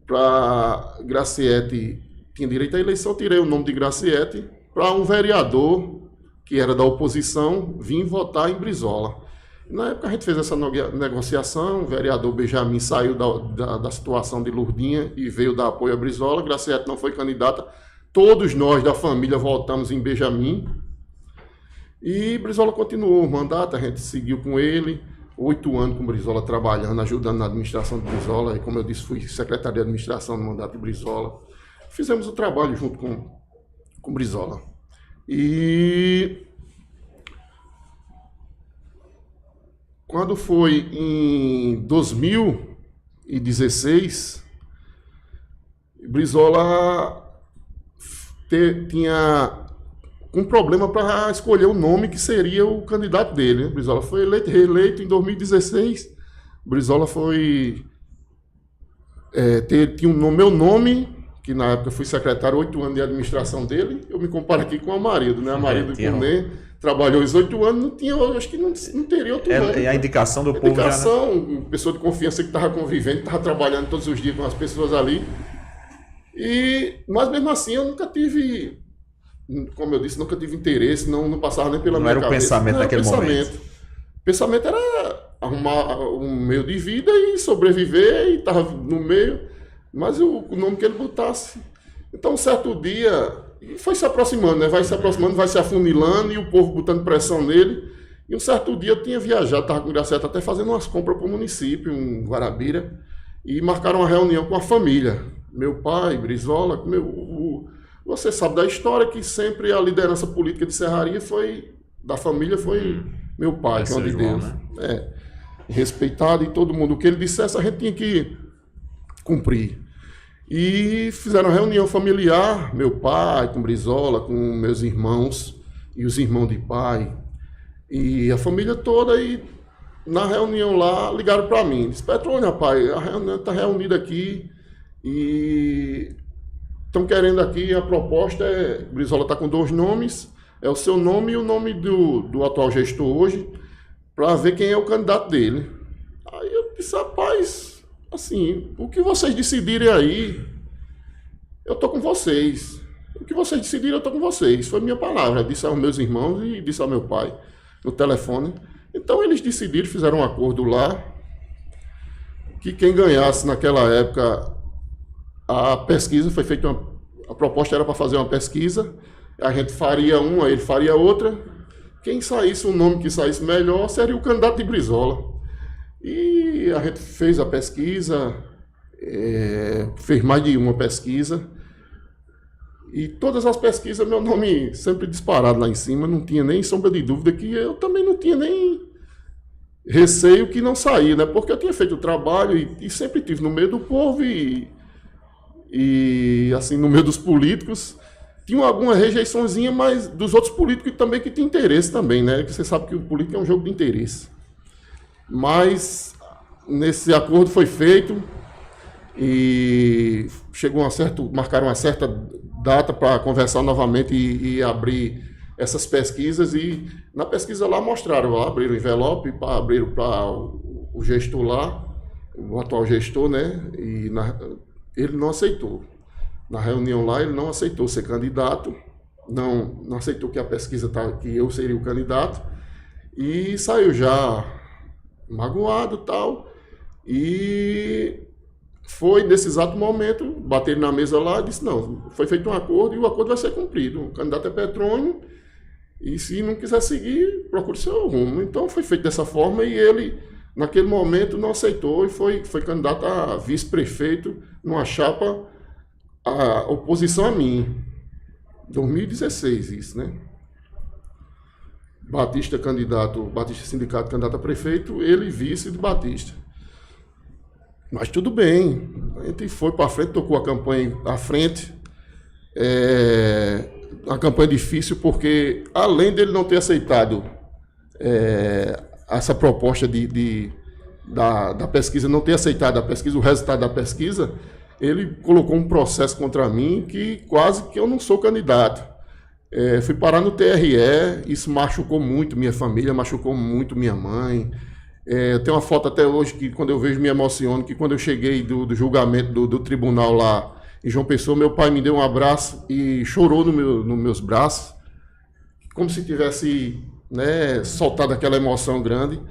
Para Graciete, tinha direito à eleição, tirei o nome de Graciete, para um vereador que era da oposição vir votar em Brizola. Na época a gente fez essa negociação, o vereador Benjamin saiu da situação de Lourdinha e veio dar apoio a Brizola, Graciete não foi candidata, todos nós da família votamos em Benjamin, e Brizola continuou o mandato, a gente seguiu com ele, 8 anos com Brizola trabalhando, ajudando na administração de Brizola, e como eu disse, fui secretário de administração no mandato de Brizola. Fizemos o trabalho junto com com Brizola. E quando foi em 2016, Brizola tinha um problema para escolher o nome que seria o candidato dele. Né? Brizola foi reeleito em 2016. Brizola foi... tinha meu nome, que na época eu fui secretário 8 anos de administração dele. Eu me comparo aqui com o Amarido, né? Amarido Cunê trabalhou os 8 anos, não tinha, acho que não teria outro nome. É a indicação do povo já, né? Pessoa de confiança que estava convivendo, estava trabalhando todos os dias com as pessoas ali. Mas mesmo assim eu nunca tive, como eu disse, nunca tive interesse, não passava nem pela minha cabeça. Não era o pensamento naquele momento. O pensamento era arrumar um meio de vida e sobreviver, e estava no meio, mas o nome que ele botasse. Então, um certo dia, foi se aproximando, né? Vai se aproximando, vai se afunilando, e o povo botando pressão nele. E um certo dia eu tinha viajado, estava com o Graceta até fazendo umas compras para o município, em Guarabira, e marcaram uma reunião com a família. Meu pai, Brizola, você sabe da história que sempre a liderança política de Serraria da família foi meu pai, que é de Deus. Né? Respeitado, e todo mundo, o que ele dissesse, a gente tinha que cumprir. E fizeram uma reunião familiar, meu pai com Brizola, com meus irmãos e os irmãos de pai, e a família toda, e na reunião lá ligaram para mim, disse: Petrônio, rapaz, a reunião está reunida aqui e estão querendo aqui, a proposta Brizola está com 2 nomes, é o seu nome e o nome do atual gestor hoje, para ver quem é o candidato dele. Aí eu disse: rapaz, assim, o que vocês decidirem aí, eu tô com vocês. O que vocês decidirem, eu tô com vocês. Foi minha palavra, disse aos meus irmãos e disse ao meu pai no telefone. Então eles decidiram, fizeram um acordo lá, que quem ganhasse naquela época a pesquisa, foi feita a proposta era para fazer uma pesquisa, a gente faria uma, ele faria outra. Quem saísse, o nome que saísse melhor seria o candidato de Brizola. E a gente fez a pesquisa, fez mais de uma pesquisa, e todas as pesquisas, meu nome sempre disparado lá em cima, não tinha nem sombra de dúvida, que eu também não tinha nem receio que não saía, né? Porque eu tinha feito o trabalho e sempre tive no meio do povo e assim, no meio dos políticos. Tinha alguma rejeiçãozinha, mas dos outros políticos também que tem interesse também, né? Que você sabe que o político é um jogo de interesse. Mas nesse acordo foi feito e marcaram uma certa data para conversar novamente e abrir essas pesquisas. E na pesquisa lá mostraram, abriram o envelope, abriram para o gestor lá, o atual gestor, né? E ele não aceitou. Na reunião lá, ele não aceitou ser candidato, não aceitou que a pesquisa que eu seria o candidato, e saiu já magoado e tal. E foi nesse exato momento, bateram na mesa lá e disse: não, foi feito um acordo e o acordo vai ser cumprido. O candidato é Petrônio, e se não quiser seguir, procure seu rumo. Então foi feito dessa forma, e ele, naquele momento, não aceitou e foi candidato a vice-prefeito numa chapa, a oposição a mim. 2016 isso, né? Batista Sindicato candidato a prefeito, ele vice de Batista. Mas tudo bem, a gente foi para frente, tocou a campanha à frente. Uma campanha difícil, porque além dele não ter aceitado essa proposta da pesquisa, não ter aceitado a pesquisa, o resultado da pesquisa, ele colocou um processo contra mim que quase que eu não sou candidato. Fui parar no TRE, isso machucou muito minha família, machucou muito minha mãe. Eu tenho uma foto até hoje que, quando eu vejo, me emociono, que quando eu cheguei do julgamento do tribunal lá em João Pessoa, meu pai me deu um abraço e chorou nos meus braços, como se tivesse, né, soltado aquela emoção grande.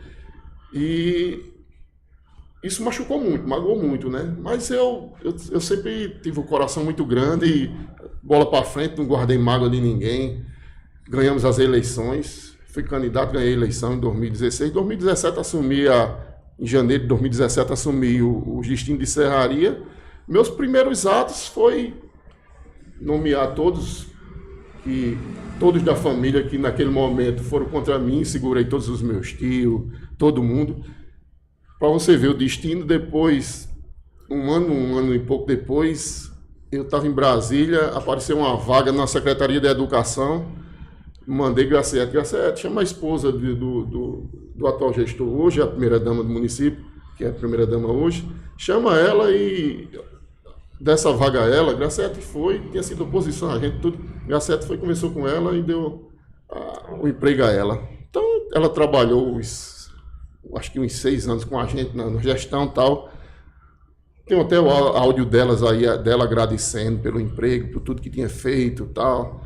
E isso machucou muito, magoou muito, né? Mas eu sempre tive um coração muito grande e bola para frente, não guardei mágoa de ninguém. Ganhamos as eleições, fui candidato, ganhei a eleição em 2016. Em 2017 em janeiro de 2017 assumi o destino de Serraria. Meus primeiros atos foi nomear todos que todos da família que naquele momento foram contra mim, segurei todos os meus tios, todo mundo. Para você ver o destino, depois, um ano e pouco depois, eu estava em Brasília, apareceu uma vaga na Secretaria de Educação, mandei Graciete, chama a esposa do atual gestor hoje, a primeira-dama do município, que é a primeira-dama hoje, chama ela e dessa vaga a ela, Graciete foi, tinha sido oposição a gente, tudo, Graciete foi, conversou com ela e deu o emprego a ela. Então, ela trabalhou, acho que uns 6 anos com a gente na gestão e tal. Tem até o áudio dela agradecendo pelo emprego, por tudo que tinha feito e tal.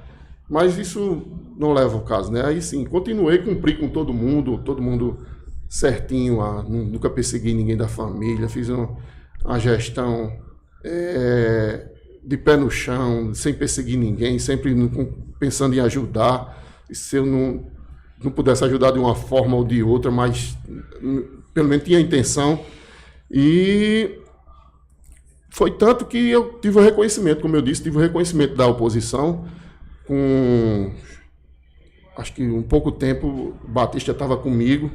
Mas isso não leva ao caso, né? Aí sim, continuei, cumpri com todo mundo certinho, nunca persegui ninguém da família, fiz uma gestão de pé no chão, sem perseguir ninguém, sempre pensando em ajudar. E se eu não pudesse ajudar de uma forma ou de outra, mas pelo menos tinha a intenção. E foi tanto que eu tive o reconhecimento, como eu disse, tive o reconhecimento da oposição. Com, acho que um pouco tempo, Batista estava comigo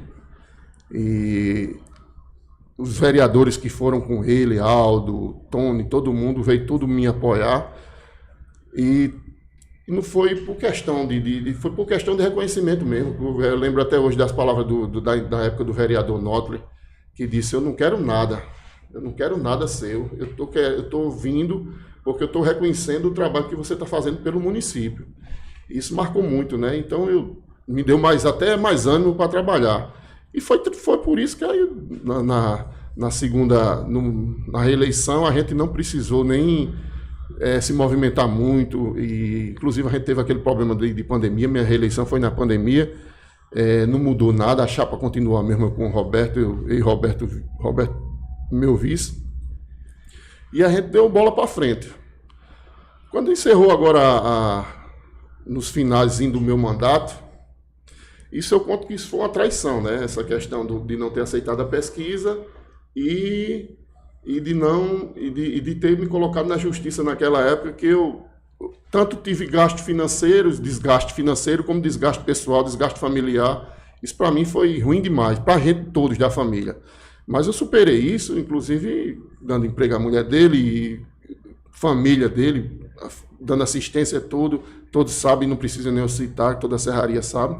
e os vereadores que foram com ele, Aldo, Tony, todo mundo, veio tudo me apoiar. E não foi por questão foi por questão de reconhecimento mesmo. Eu lembro até hoje das palavras da época do vereador Notley, que disse: eu não quero nada seu, eu estou vindo porque eu estou reconhecendo o trabalho que você está fazendo pelo município. Isso marcou muito, né? Então me deu até mais ânimo para trabalhar. E foi por isso que aí, na reeleição, a gente não precisou nem se movimentar muito. E, inclusive, a gente teve aquele problema de pandemia. Minha reeleição foi na pandemia. Não mudou nada, a chapa continua a mesma com o Roberto, eu e Roberto, meu vice. E a gente deu bola para frente. Quando encerrou agora, nos finalzinhos do meu mandato, isso eu conto que isso foi uma traição, né? Essa questão de não ter aceitado a pesquisa e de ter me colocado na justiça naquela época, que eu tanto tive desgaste financeiro, como desgaste pessoal, desgaste familiar. Isso para mim foi ruim demais, para a gente todos da família. Mas eu superei isso, inclusive dando emprego à mulher dele e família dele, dando assistência a tudo. Todos sabem, não precisa nem eu citar, toda a serraria sabe.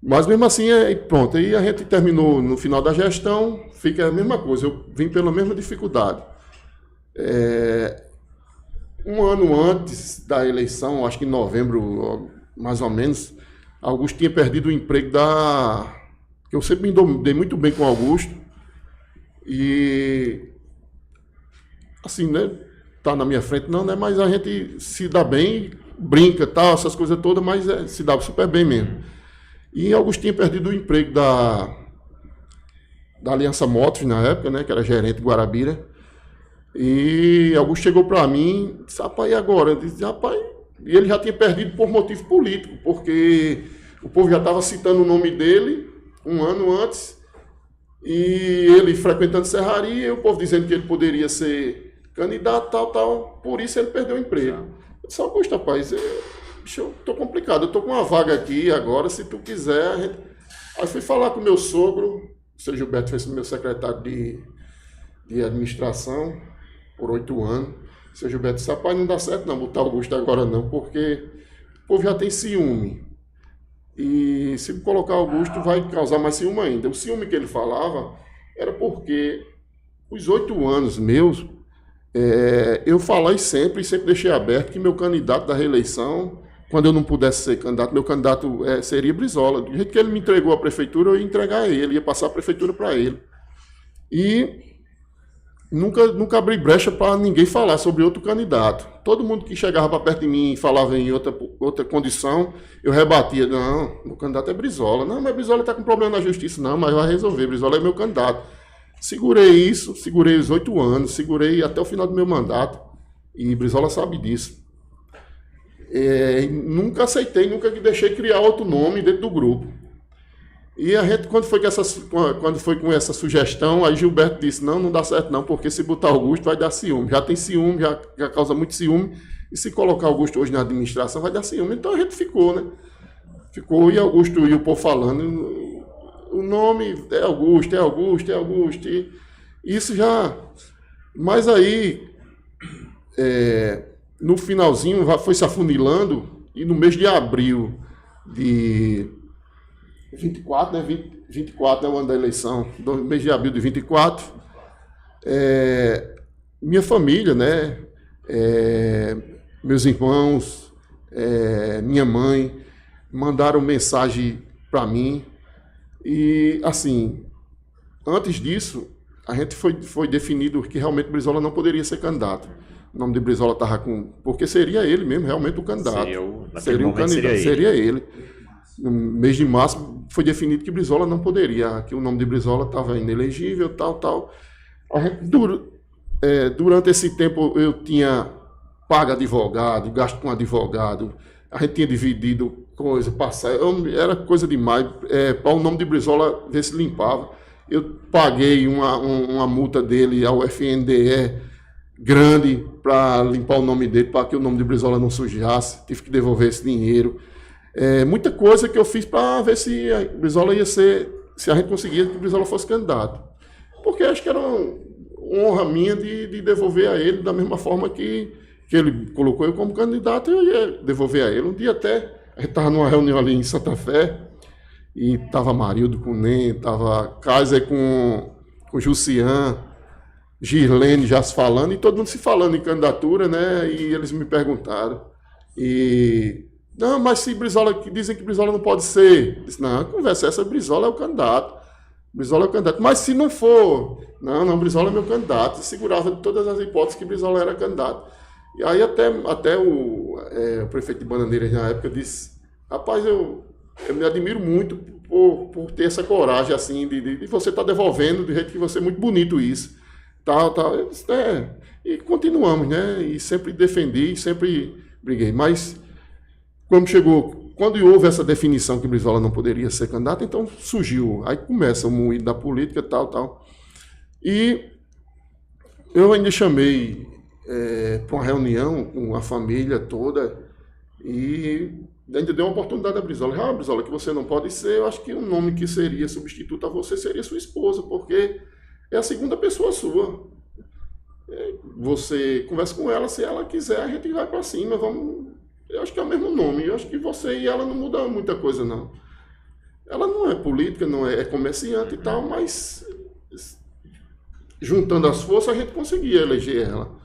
Mas mesmo assim, pronto. Aí a gente terminou no final da gestão, fica a mesma coisa. Eu vim pela mesma dificuldade. Um ano antes da eleição, acho que em novembro, mais ou menos, Augusto tinha perdido o emprego eu sempre me dei muito bem com o Augusto. E, assim, né? Tá na minha frente, não, né? Mas a gente se dá bem, brinca, tal, essas coisas todas, mas se dá super bem mesmo. E Augusto tinha perdido o emprego da Aliança Motos, na época, né? Que era gerente de Guarabira. E Augusto chegou para mim e disse: rapaz, e agora? Eu disse: rapaz, e ele já tinha perdido por motivo político, porque o povo já estava citando o nome dele um ano antes, e ele frequentando serraria, e o povo dizendo que ele poderia ser candidato, tal, por isso ele perdeu o emprego. Eu disse: Augusto, rapaz, eu tô complicado, eu tô com uma vaga aqui agora, se tu quiser. Aí fui falar com o meu sogro, o seu Gilberto foi meu secretário de administração por 8 anos. O seu Gilberto disse: rapaz, não dá certo não botar Augusto agora não, porque o povo já tem ciúme. E se colocar Augusto vai causar mais ciúme ainda. O ciúme que ele falava era porque os 8 anos meus, eu falei sempre deixei aberto que meu candidato da reeleição, quando eu não pudesse ser candidato, meu candidato seria Brizola. Do jeito que ele me entregou a prefeitura, eu ia entregar a ele, ia passar a prefeitura para ele. E nunca abri brecha para ninguém falar sobre outro candidato. Todo mundo que chegava para perto de mim e falava em outra condição, eu rebatia: não, meu candidato é Brizola. Não, mas Brizola está com problema na justiça. Não, mas vai resolver, Brizola é meu candidato. Segurei isso, segurei os 8 anos, segurei até o final do meu mandato, e Brizola sabe disso. Nunca aceitei, nunca deixei criar outro nome dentro do grupo. E a gente, quando foi com essa sugestão, aí Gilberto disse: não dá certo não, porque se botar Augusto vai dar ciúme. Já tem ciúme, já causa muito ciúme. E se colocar Augusto hoje na administração, vai dar ciúme. Então a gente ficou, né? Ficou, e Augusto e o povo falando, o nome é Augusto, é Augusto, é Augusto. E isso já... Mas aí, no finalzinho, foi se afunilando, e no mês de abril de 24, né? 24 é o ano da eleição, no mês de abril de 24, minha família, né? Meus irmãos, minha mãe, mandaram mensagem para mim. E, assim, antes disso, a gente foi definido que realmente Brizola não poderia ser candidato. O nome de Brizola estava com... Porque seria ele mesmo, realmente, o candidato. Seria o candidato, seria ele. No mês de março, foi definido que Brizola não poderia, que o nome de Brizola estava inelegível, tal. A gente, durante esse tempo, eu tinha pago advogado, gasto com advogado, a gente tinha dividido coisa, era coisa demais, para o nome de Brizola ver se limpava. Eu paguei uma multa dele ao FNDE grande para limpar o nome dele, para que o nome de Brizola não sujasse, tive que devolver esse dinheiro. Muita coisa que eu fiz para ver se a Brizola ia ser, se a gente conseguia que o Brizola fosse candidato. Porque acho que era uma honra minha de devolver a ele da mesma forma que ele colocou eu como candidato, eu ia devolver a ele. Um dia até, a gente estava numa reunião ali em Santa Fé, e estava Marildo com o Nen, estava Kaiser com o Jussian, Girlene já se falando, e todo mundo se falando em candidatura, né? E eles me perguntaram. Não, mas se Brizola, dizem que Brizola não pode ser. Eu disse, não, a conversa é essa, Brizola é o candidato. Brizola é o candidato. Mas se não for, não, Brizola é meu candidato. E segurava de todas as hipóteses que Brizola era candidato. E aí até o prefeito de Bananeiras na época disse, rapaz, eu me admiro muito por ter essa coragem assim, de você estar devolvendo do jeito que você, é muito bonito isso. Tal. Eu disse, e continuamos, né? E sempre defendi, sempre briguei. Mas quando houve essa definição que Brizola não poderia ser candidato, então surgiu, aí começa o moído da política, tal. E eu ainda chamei para uma reunião com a família toda e ainda deu uma oportunidade a Brizola. Brizola, que você não pode ser, eu acho que um nome que seria substituto a você seria sua esposa, porque é a segunda pessoa sua. Você conversa com ela, se ela quiser, a gente vai para cima, vamos... Eu acho que é o mesmo nome, eu acho que você e ela não mudam muita coisa, não. Ela não é política, não é comerciante e tal, mas juntando as forças a gente conseguia eleger ela.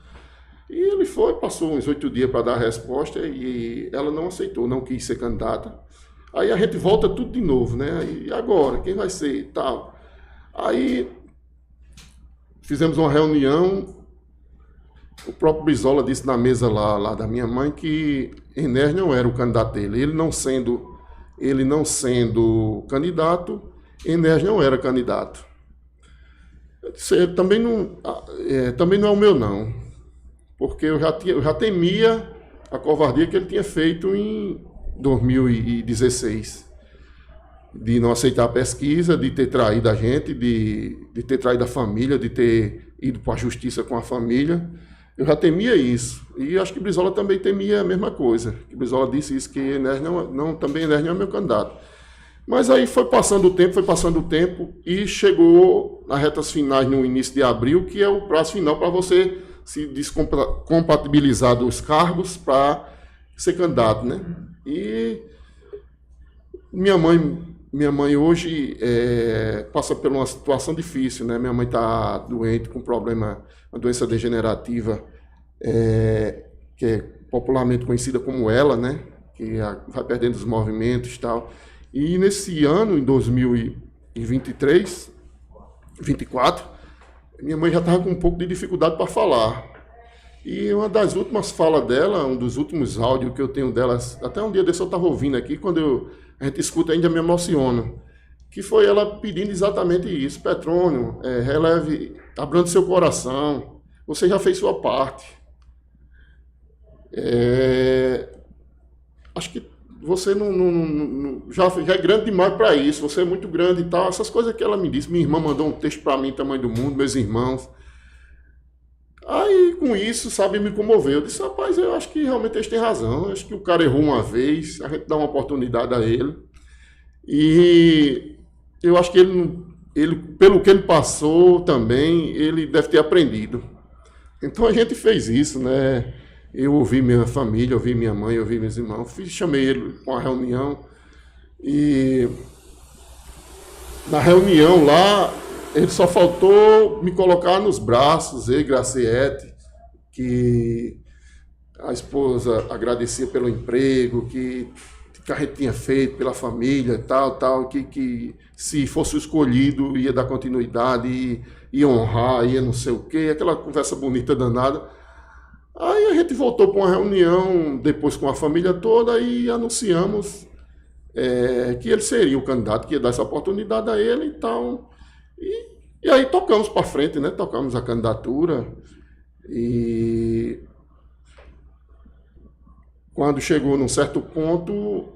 E ele passou uns 8 dias para dar a resposta e ela não aceitou, não quis ser candidata. Aí a gente volta tudo de novo, né? E agora, quem vai ser e tal? Aí fizemos uma reunião, o próprio Brizola disse na mesa lá da minha mãe que Enéas não era o candidato dele. Ele não sendo candidato, Enéas não era candidato. Eu disse, também não é o meu, não. Porque eu já temia a covardia que ele tinha feito em 2016. De não aceitar a pesquisa, de ter traído a gente, de ter traído a família, de ter ido para a justiça com a família. Eu já temia isso. E acho que Brizola também temia a mesma coisa. Que Brizola disse isso, que Enéas também Enéas não é meu candidato. Mas aí foi passando o tempo e chegou nas retas finais, no início de abril, que é o prazo final para você se descompatibilizar dos cargos para ser candidato, né? E minha mãe hoje passa por uma situação difícil, né? Minha mãe está doente com problema, uma doença degenerativa, que é popularmente conhecida como ELA, né? Que vai perdendo os movimentos e tal. E nesse ano, em 2023, 24, minha mãe já estava com um pouco de dificuldade para falar. E uma das últimas falas dela, um dos últimos áudios que eu tenho dela, até um dia desse eu estava ouvindo aqui, quando a gente escuta ainda me emociona, que foi ela pedindo exatamente isso. Petrônio, releve, abrando seu coração, você já fez sua parte. Acho que você já é grande demais para isso, você é muito grande e tal. Essas coisas que ela me disse. Minha irmã mandou um texto para mim, tamanho do mundo, meus irmãos. Aí, com isso, sabe, me comoveu. Eu disse, rapaz, eu acho que realmente eles têm razão. Eu acho que o cara errou uma vez, a gente dá uma oportunidade a ele. E eu acho que ele, pelo que ele passou também, ele deve ter aprendido. Então a gente fez isso, né? Eu ouvi minha família, ouvi minha mãe, ouvi meus irmãos. Chamei ele para uma reunião. E na reunião lá, ele só faltou me colocar nos braços, eu e Graciete, que a esposa agradecia pelo emprego, que a gente tinha feito pela família, tal, que se fosse escolhido ia dar continuidade, ia honrar, ia não sei o quê, aquela conversa bonita danada. Aí a gente voltou para uma reunião, depois com a família toda, e anunciamos que ele seria o candidato que ia dar essa oportunidade a ele e tal. E aí tocamos para frente, né? Tocamos a candidatura. E quando chegou num certo ponto,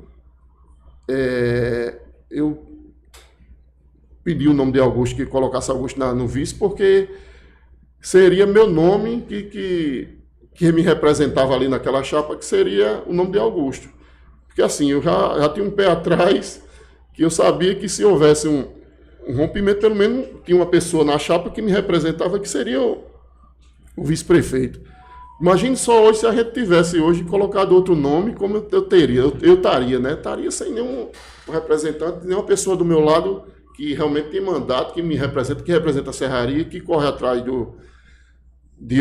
eu pedi o nome de Augusto, que colocasse Augusto no vice, porque seria meu nome que me representava ali naquela chapa, que seria o nome de Augusto. Porque assim, eu já tinha um pé atrás, que eu sabia que se houvesse um rompimento, pelo menos tinha uma pessoa na chapa que me representava, que seria o vice-prefeito. Imagine só hoje se a gente tivesse hoje colocado outro nome, como eu teria, eu estaria, né? Estaria sem nenhum representante, nenhuma pessoa do meu lado que realmente tem mandato, que me representa, que representa a Serraria, que corre atrás de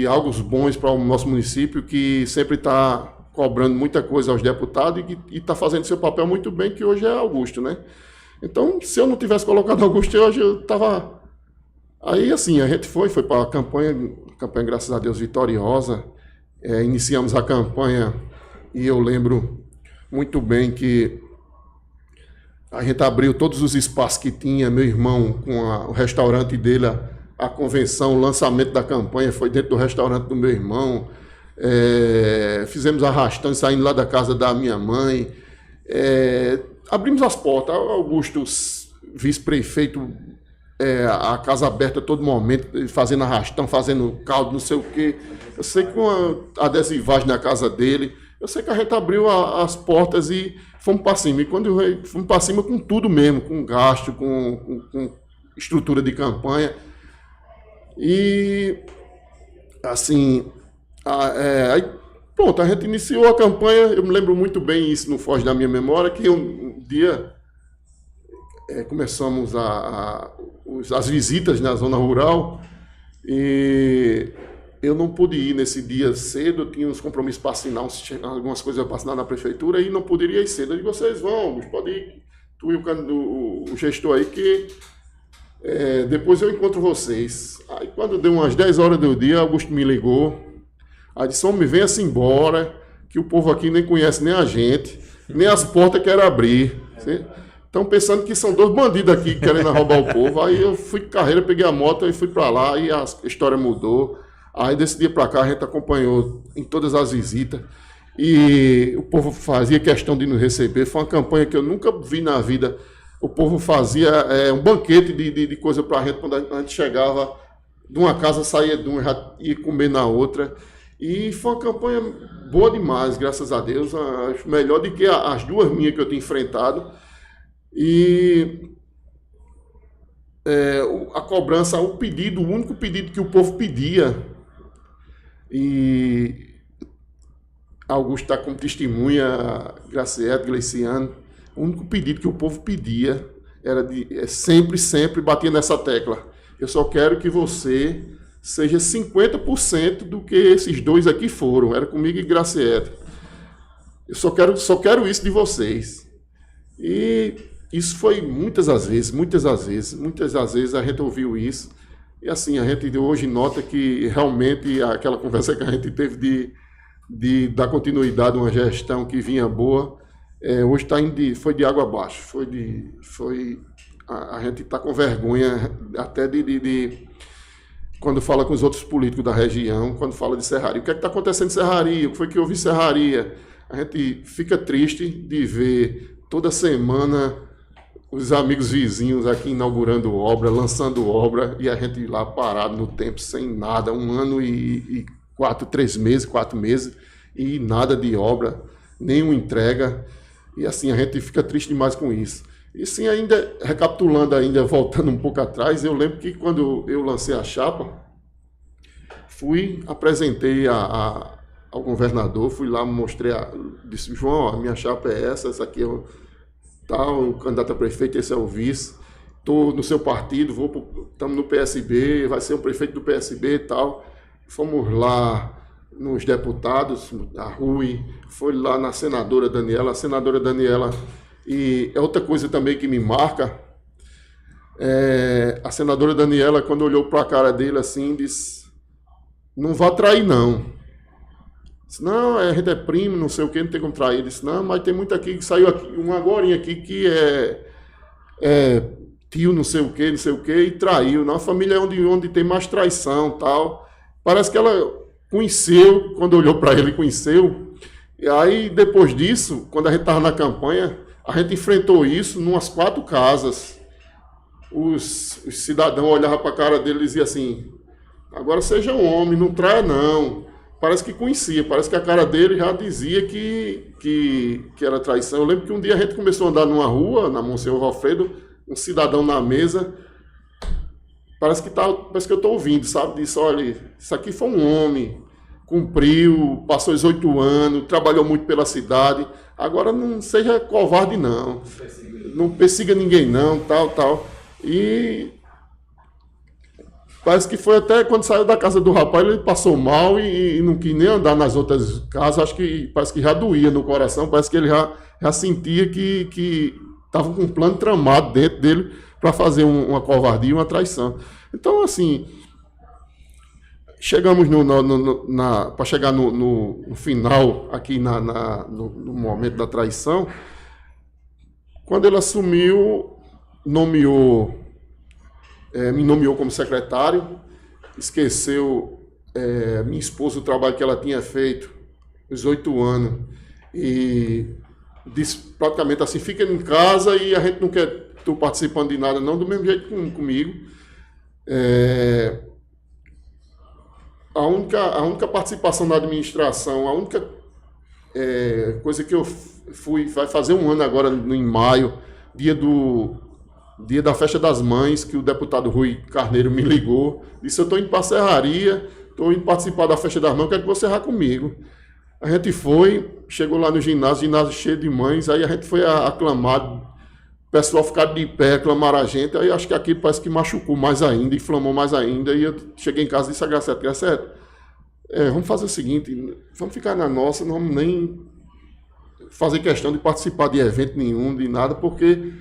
algo bons para o nosso município, que sempre está cobrando muita coisa aos deputados e está fazendo seu papel muito bem, que hoje é Augusto, né? Então, se eu não tivesse colocado Augusto, hoje eu estava... Aí, assim, a gente foi para a campanha, graças a Deus, vitoriosa. Iniciamos a campanha e eu lembro muito bem que a gente abriu todos os espaços que tinha. Meu irmão, com o restaurante dele, a convenção, o lançamento da campanha foi dentro do restaurante do meu irmão. Fizemos arrastando, saindo lá da casa da minha mãe. Abrimos as portas. Augusto, vice-prefeito, a casa aberta a todo momento, fazendo arrastão, fazendo caldo, não sei o quê. Eu sei que com a adesivagem na casa dele, eu sei que a gente abriu as portas e fomos para cima. E quando fomos para cima com tudo mesmo, com gasto, com estrutura de campanha. E, assim, aí, pronto, a gente iniciou a campanha. Eu me lembro muito bem, isso não foge da minha memória, que um dia começamos as visitas na zona rural e eu não pude ir nesse dia cedo, eu tinha uns compromissos para assinar, algumas coisas para assinar na prefeitura e não poderia ir cedo. Eu digo, vocês vão, pode ir, tu e o gestor aí, que depois eu encontro vocês. Aí quando deu umas 10 horas do dia, Augusto me ligou, aí disse, homem, venha-se embora, que o povo aqui nem conhece nem a gente, nem as portas quer abrir. Estão pensando que são dois bandidos aqui querendo roubar o povo. Aí eu fui de carreira, peguei a moto e fui para lá e a história mudou. Aí desse dia para cá a gente acompanhou em todas as visitas e o povo fazia questão de nos receber. Foi uma campanha que eu nunca vi na vida. O povo fazia um banquete de coisa para a gente. Quando a gente chegava de uma casa, saía de uma, já ia comer na outra. E foi uma campanha boa demais, graças a Deus. Acho melhor do que as duas minhas que eu tinha enfrentado. E a cobrança, o pedido, o único pedido que o povo pedia, e Augusto está como testemunha, Graciete, Gleiciano, o único pedido que o povo pedia era sempre batia nessa tecla. Eu só quero que você seja 50% do que esses dois aqui foram, era comigo e Graciete. Eu só quero isso de vocês. E isso foi muitas às vezes a gente ouviu isso. E assim, a gente hoje nota que realmente aquela conversa que a gente teve de dar continuidade a uma gestão que vinha boa, hoje foi de água abaixo. A gente está com vergonha até de quando fala com os outros políticos da região, quando fala de Serraria. O que é que está acontecendo em Serraria? O que foi que houve em Serraria? A gente fica triste de ver toda semana os amigos vizinhos aqui inaugurando obra, lançando obra, e a gente lá parado no tempo, sem nada, 1 ano e 4 meses, e nada de obra, nenhuma entrega, e assim, a gente fica triste demais com isso. E sim, ainda, recapitulando ainda, voltando um pouco atrás, eu lembro que quando eu lancei a chapa, apresentei ao governador, fui lá, mostrei, disse, João, a minha chapa é essa aqui é o candidato a prefeito, esse é o vice, estou no seu partido, estamos no PSB, vai ser o prefeito do PSB e tal. Fomos lá nos deputados, a Rui, foi lá na senadora Daniela, e é outra coisa também que me marca, a senadora Daniela, quando olhou para a cara dele assim, disse, não vá trair não. Disse, não, a gente é primo, não sei o que, não tem como trair. Disse, não, mas tem muito aqui que saiu aqui, um agorinha aqui que é tio não sei o que, e traiu. Na família é onde tem mais traição tal. Parece que ela conheceu, quando olhou para ele, conheceu. E aí, depois disso, quando a gente estava na campanha, a gente enfrentou isso numas 4 casas. Os cidadãos olhavam para a cara dele e diziam assim, agora seja um homem, não traia não. Parece que conhecia, parece que a cara dele já dizia que era traição. Eu lembro que um dia a gente começou a andar numa rua, na Monsenhor Alfredo, um cidadão na mesa, parece que eu estou ouvindo, sabe? Disse, olha, isso aqui foi um homem, cumpriu, passou os 8 anos, trabalhou muito pela cidade, agora não seja covarde não, não persiga ninguém não, tal. E parece que foi até quando saiu da casa do rapaz, ele passou mal e não quis nem andar nas outras casas. Acho que parece que já doía no coração, parece que ele já sentia que estava com um plano tramado dentro dele para fazer uma covardia, uma traição. Então, assim, chegamos para chegar no final, aqui no momento da traição, quando ele assumiu, me nomeou como secretário, esqueceu minha esposa, o trabalho que ela tinha feito, os 8 anos, e disse praticamente assim, fica em casa e a gente não quer tu participando de nada, não, do mesmo jeito comigo. A única participação na administração, a única coisa que eu vai fazer 1 ano agora, em maio, dia da Festa das Mães, que o deputado Rui Carneiro me ligou, disse, eu estou indo para a Serraria, estou indo participar da Festa das Mães, quero que você vá comigo. A gente foi, chegou lá no ginásio cheio de mães, aí a gente foi aclamado, o pessoal ficaram de pé, aclamaram a gente, aí acho que aquilo parece que machucou mais ainda, inflamou mais ainda, e eu cheguei em casa e disse a Graceto, vamos fazer o seguinte, vamos ficar na nossa, não vamos nem fazer questão de participar de evento nenhum, de nada, porque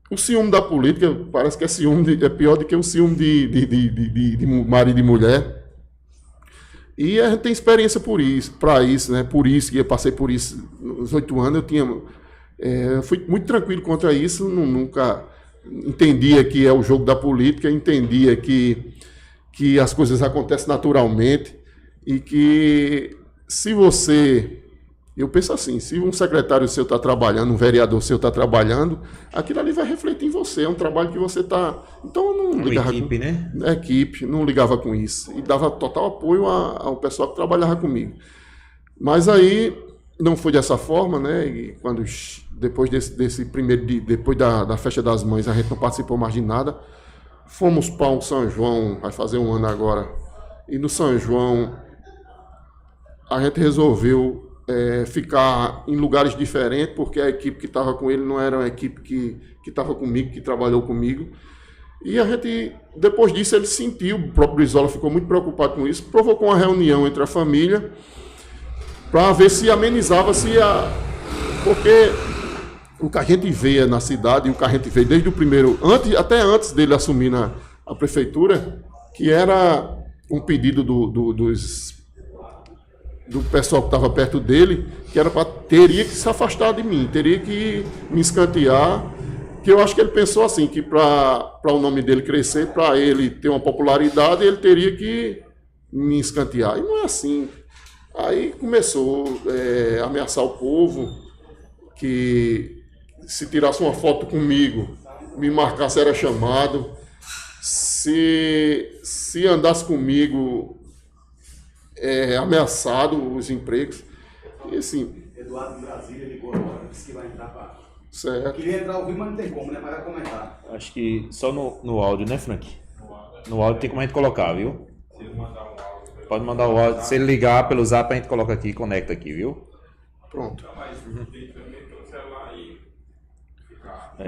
o ciúme da política parece que é pior do que o ciúme de marido e mulher. E a gente tem experiência para isso, né? Por isso que eu passei por isso. Nos 8 anos eu fui muito tranquilo contra isso, nunca entendia que é o jogo da política, entendia que as coisas acontecem naturalmente e que eu penso assim, se um secretário seu está trabalhando, um vereador seu está trabalhando, aquilo ali vai refletir em você, é um trabalho que você está... Então eu não ligava... Equipe, né? Equipe, não ligava com isso. E dava total apoio ao pessoal que trabalhava comigo. Mas aí não foi dessa forma, né? E depois desse primeiro dia, depois da Festa das Mães, a gente não participou mais de nada. Fomos para o São João, vai fazer 1 ano agora. E no São João, a gente resolveu... ficar em lugares diferentes, porque a equipe que estava com ele não era uma equipe que estava comigo, que trabalhou comigo. E a gente, depois disso, ele sentiu, o próprio Brizola ficou muito preocupado com isso, provocou uma reunião entre a família para ver se amenizava, porque o que a gente vê na cidade, o que a gente vê desde o primeiro, até antes dele assumir a prefeitura, que era um pedido do pessoal que estava perto dele, que teria que se afastar de mim, teria que me escantear, que eu acho que ele pensou assim, que para o nome dele crescer, para ele ter uma popularidade, ele teria que me escantear. E não é assim. Aí começou a ameaçar o povo, que se tirasse uma foto comigo, me marcasse, era chamado. Se andasse comigo, ameaçado os empregos. E assim... Eduardo Brasília ligou agora, disse que vai entrar para... Certo. Queria entrar ao vivo, mas não tem como, né? Mas vai comentar. Acho que só no áudio, né, Frank? No áudio tem como a gente colocar, viu? Se ele mandar um áudio. Pode mandar o áudio. Se ele ligar pelo zap, a gente coloca aqui e conecta aqui, viu? Pronto. Mas tem que também ter o celular aí.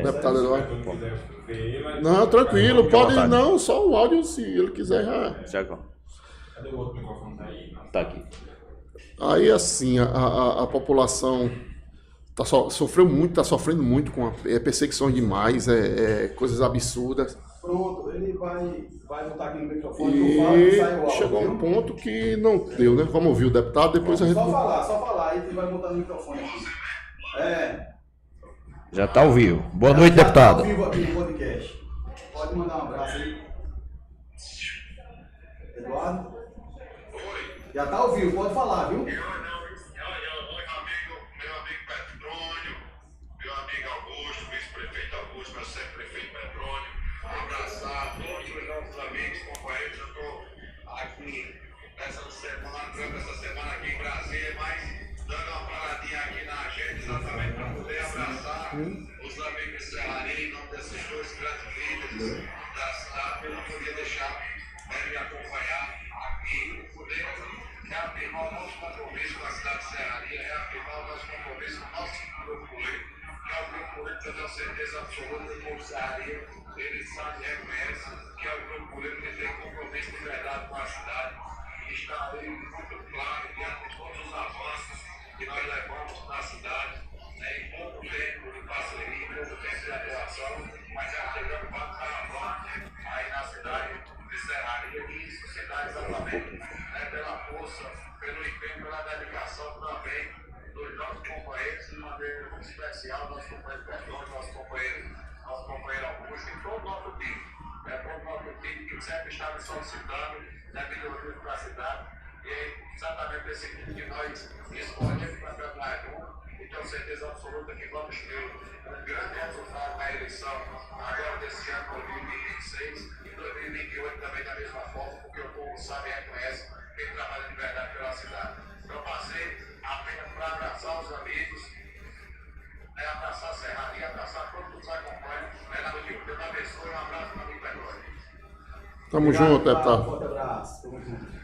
Deputado Eduardo. Ver ele, Não, tranquilo, Fica à pode vontade. não, só o áudio se ele quiser já. Tiagão, cadê o outro microfone aí? tá aqui. Aí assim, a população sofreu muito, está sofrendo muito com perseguições demais, coisas absurdas. Pronto, ele vai botar aqui no microfone, eu falo e sai o E áudio. chegou viu? um ponto que não deu, né? Vamos ouvir o deputado, depois a gente... Só falar, aí ele vai botar no microfone aqui. Já tá ao vivo. Boa noite, Já deputado. Tá ao vivo aqui no podcast. Pode mandar um abraço aí. Eduardo? Já tá ao vivo, pode falar, viu? Meu amigo Petrônio, meu amigo Augusto, vice-prefeito Augusto, meu prefeito Petrônio, abraçar todos os nossos amigos, companheiros. Eu estou aqui durante essa semana aqui em Brasília, mas dando uma paradinha aqui na agenda exatamente para poder abraçar os amigos de Serraria, em nome desses dois grandes líderes da cidade. Eu não podia deixar de me acompanhar aqui, poder reafirmar o nosso compromisso com a cidade de Serraria, reafirmar o nosso compromisso com o nosso grupo político, que é o grupo político que eu tenho certeza absoluta que o Serraria, ele sabe e reconhece que é o grupo político que tem compromisso de verdade com a cidade, e está aí muito claro diante de todos os avanços que nós levamos na cidade, em pouco tempo de parceria, em pouco tempo de atuação, mas já chegando para caravana aí na cidade de Serraria, e isso se dá exatamente pela força, pelo empenho, pela dedicação também dos nossos companheiros, de maneira muito especial, nosso companheiro Petrônio, nosso companheiro Augusto, e todo o nosso time. Todo o nosso time que sempre está me solicitando melhorias para a cidade. E é exatamente esse time que nós escolhemos para trabalhar junto, e tenho certeza absoluta que vamos ter um grande resultado na eleição agora desse ano 2026 e 2028 também da mesma forma, porque o povo sabe e reconhece quem trabalha de verdade pela cidade. Eu passei apenas para abraçar os amigos, abraçar a Serraria, abraçar todos que nos acompanham. Deus abençoe, um abraço para mim, Petrônio. Tamo junto, Forte deputado. abraço. Tamo junto.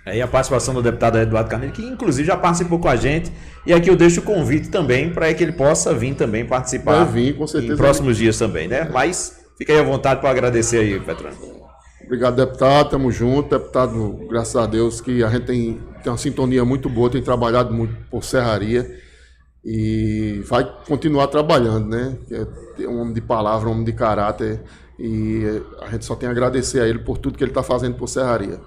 Aí a participação do deputado Eduardo Carneiro, que inclusive já participou com a gente. E aqui eu deixo o convite também para que ele possa vir também participar Vai vir, com certeza. em próximos dias também, né? Mas fica aí à vontade para agradecer aí, Petrônio. Obrigado, deputado. Tamo junto. Deputado, graças a Deus que a gente tem uma sintonia muito boa, tem trabalhado muito por Serraria e vai continuar trabalhando, né? É um homem de palavra, um homem de caráter, e a gente só tem a agradecer a ele por tudo que ele está fazendo por Serraria.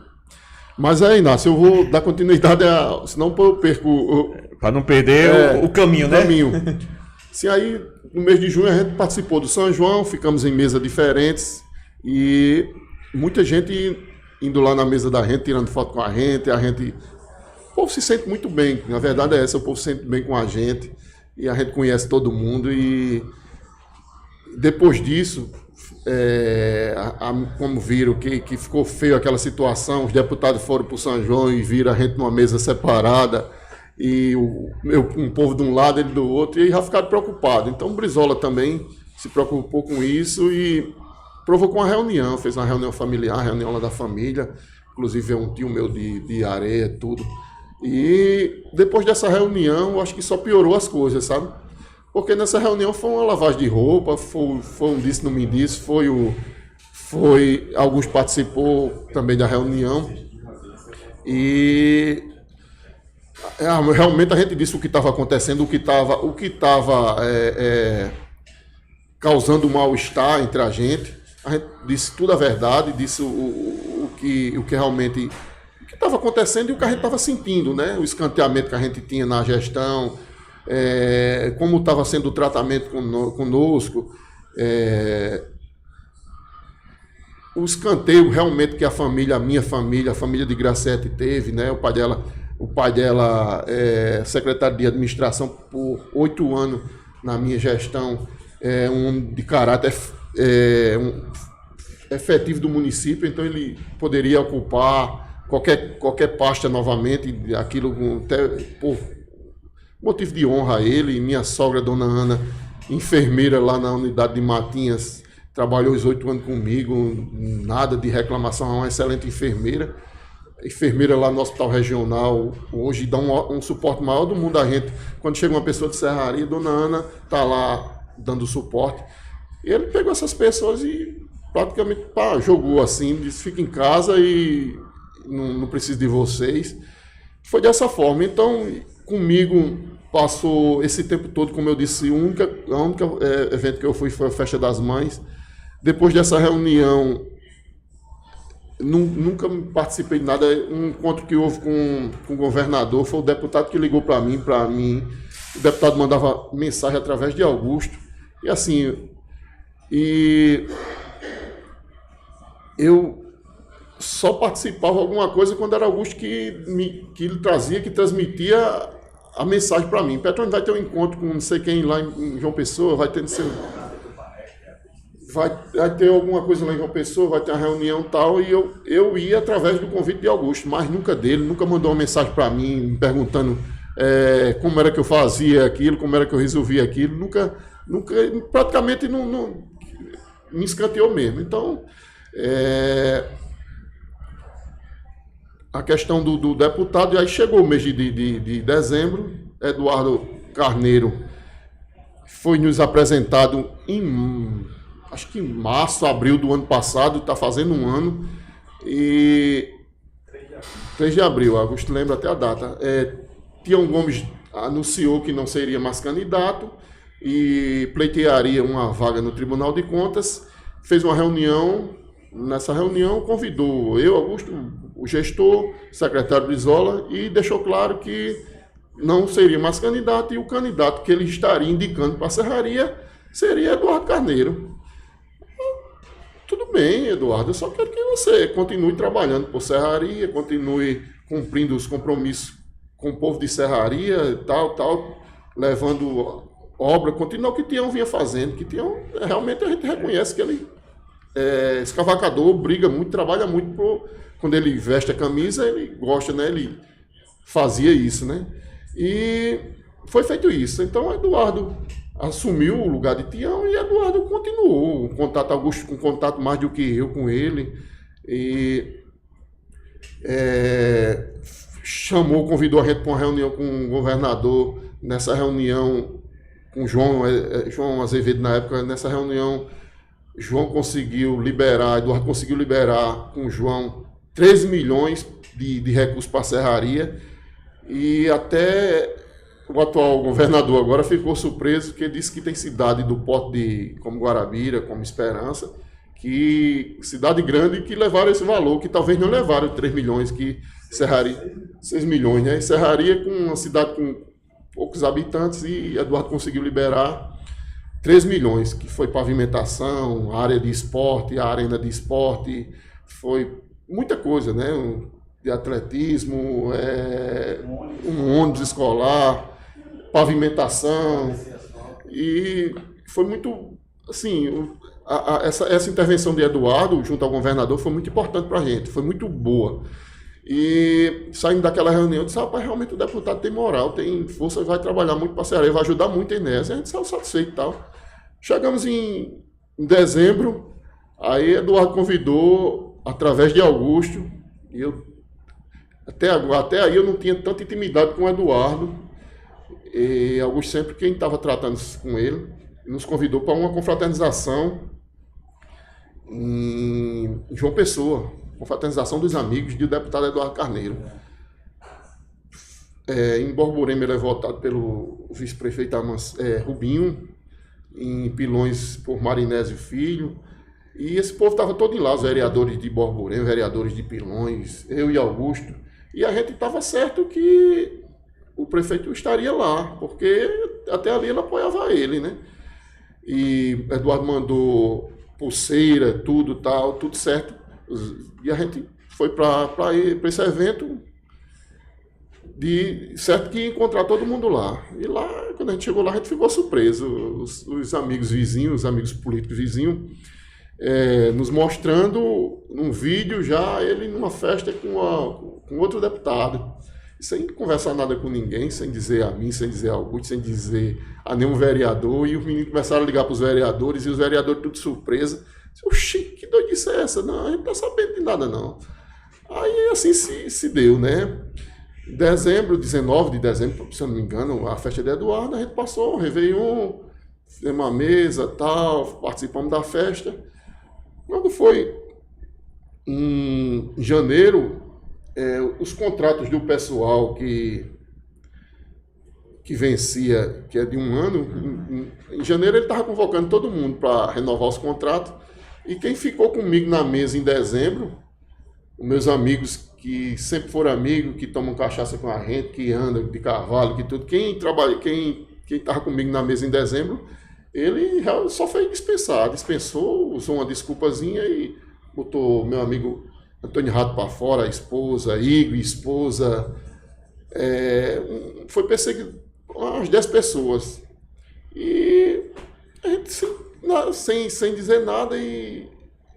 Mas aí, Inácio, eu vou dar continuidade, senão eu perco Para não perder o caminho, né? Sim, aí no mês de junho a gente participou do São João, ficamos em mesas diferentes e muita gente indo lá na mesa da gente, tirando foto com a gente. O povo se sente muito bem, na verdade é essa, o povo se sente bem com a gente e a gente conhece todo mundo. E depois disso, como viram que ficou feio aquela situação, os deputados foram para o São João e viram a gente numa mesa separada, e um povo de um lado, ele do outro, e já ficaram preocupados. Então o Brizola também se preocupou com isso e provocou uma reunião, fez uma reunião familiar, reunião lá da família, inclusive é um tio meu de Areia, tudo. E depois dessa reunião, eu acho que só piorou as coisas, sabe? Porque nessa reunião foi uma lavagem de roupa, foi um disse, não me disse, alguns participou também da reunião. E realmente a gente disse o que estava acontecendo, o que estava causando mal-estar entre a gente. A gente disse toda a verdade, disse o que realmente estava acontecendo e o que a gente estava sentindo, né? O escanteamento que a gente tinha na gestão, como estava sendo o tratamento conosco, o escanteio realmente que a minha família, a família de Gracete teve, né? O pai dela, o pai dela é secretário de administração por 8 anos na minha gestão, é um homem de caráter efetivo do município, então ele poderia ocupar qualquer pasta novamente, aquilo até por motivo de honra a ele. Minha sogra, dona Ana, enfermeira lá na unidade de Matinhas, trabalhou os 8 anos comigo, nada de reclamação, é uma excelente enfermeira. Enfermeira lá no hospital regional, hoje dá um suporte maior do mundo a gente. Quando chega uma pessoa de Serraria, dona Ana está lá dando suporte. E ele pegou essas pessoas e praticamente jogou assim, disse: fica em casa e não preciso de vocês. Foi dessa forma. Então, comigo passou esse tempo todo, como eu disse, o único evento que eu fui foi a Festa das Mães. Depois dessa reunião, nunca participei de nada. Um encontro que houve com o governador, foi o deputado que ligou para mim. O deputado mandava mensagem através de Augusto. E assim, eu só participava de alguma coisa quando era Augusto que ele trazia, que transmitia a mensagem para mim. Petrônio vai ter um encontro com não sei quem lá em João Pessoa, vai ter alguma coisa lá em João Pessoa, vai ter uma reunião e tal, e eu ia através do convite de Augusto, mas nunca dele, nunca mandou uma mensagem para mim, me perguntando como era que eu fazia aquilo, como era que eu resolvia aquilo, nunca praticamente não me escanteou mesmo. Então, a questão do deputado, e aí chegou o mês de dezembro, Eduardo Carneiro foi nos apresentado acho que em março, abril do ano passado, está fazendo um ano, e 3 de abril, Augusto lembra até a data. Tião Gomes anunciou que não seria mais candidato e pleitearia uma vaga no Tribunal de Contas, fez uma reunião. Nessa reunião convidou eu, Augusto, o gestor, o secretário Brizola, e deixou claro que não seria mais candidato, e o candidato que ele estaria indicando para a Serraria seria Eduardo Carneiro. Tudo bem, Eduardo, eu só quero que você continue trabalhando por Serraria, continue cumprindo os compromissos com o povo de Serraria, tal, levando obra, continuar o que Tião vinha fazendo, que Tião, realmente a gente reconhece que ele escavacador, briga muito, trabalha muito, quando ele veste a camisa, ele gosta, né? Ele fazia isso, né? E foi feito isso. Então, Eduardo assumiu o lugar de Tião e Eduardo continuou. O contato, Augusto com contato mais do que eu com ele. E convidou a gente para uma reunião com o governador. Nessa reunião com João Azevedo, na época, nessa reunião, Eduardo conseguiu liberar com João 13 milhões de recursos para a Serraria, e até o atual governador agora ficou surpreso, porque disse que tem cidade do porte como Guarabira, como Esperança, que cidade grande, que levaram esse valor, que talvez não levaram 3 milhões, que Serraria, 6 milhões, né? Serraria com uma cidade com poucos habitantes, e Eduardo conseguiu liberar 3 milhões, que foi pavimentação, área de esporte, a arena de esporte, foi muita coisa, né? De atletismo, um ônibus escolar, pavimentação, e foi muito, assim, essa intervenção de Eduardo junto ao governador foi muito importante para a gente, foi muito boa. E saindo daquela reunião, eu disse: rapaz, realmente o deputado tem moral, tem força, vai trabalhar muito para a Serraria, vai ajudar muito a Inés. A gente saiu satisfeito e tal. Chegamos em dezembro, aí Eduardo convidou, através de Augusto, e até aí eu não tinha tanta intimidade com o Eduardo, e Augusto sempre quem estava tratando com ele, nos convidou para uma confraternização em João Pessoa, confraternização dos amigos do deputado Eduardo Carneiro. Em Borborema ele é votado pelo vice-prefeito Rubinho, em Pilões por Marinésio Filho, e esse povo estava todo lá, os vereadores de Borborema, vereadores de Pilões, eu e Augusto, e a gente estava certo que o prefeito estaria lá, porque até ali ele apoiava ele, né? E Eduardo mandou pulseira, tudo tal, tudo certo, e a gente foi para esse evento. certo que ia encontrar todo mundo lá. E lá, quando a gente chegou lá, a gente ficou surpreso. Os amigos vizinhos, os amigos políticos vizinhos, nos mostrando num vídeo já ele numa festa com outro deputado. Sem conversar nada com ninguém, sem dizer a mim, sem dizer a Augusto, sem dizer a nenhum vereador. E os meninos começaram a ligar para os vereadores, e os vereadores tudo de surpresa. Oxi, que doidice é essa? Não, a gente não está sabendo de nada, não. Aí assim se deu, né? 19 de dezembro, se eu não me engano, a festa de Eduardo, a gente passou, Réveillon, fizemos uma mesa, tal, participamos da festa. Quando foi em janeiro, os contratos do pessoal que vencia, que é de um ano, em janeiro ele estava convocando todo mundo para renovar os contratos, e quem ficou comigo na mesa em dezembro, os meus amigos que sempre foram amigos, que tomam cachaça com a gente, que andam de cavalo, que tudo, quem estava comigo na mesa em dezembro, ele só foi dispensou, usou uma desculpazinha e botou meu amigo Antônio Rato para fora, a esposa, Igor, esposa, foi perseguido umas 10 pessoas. E a gente sem dizer nada e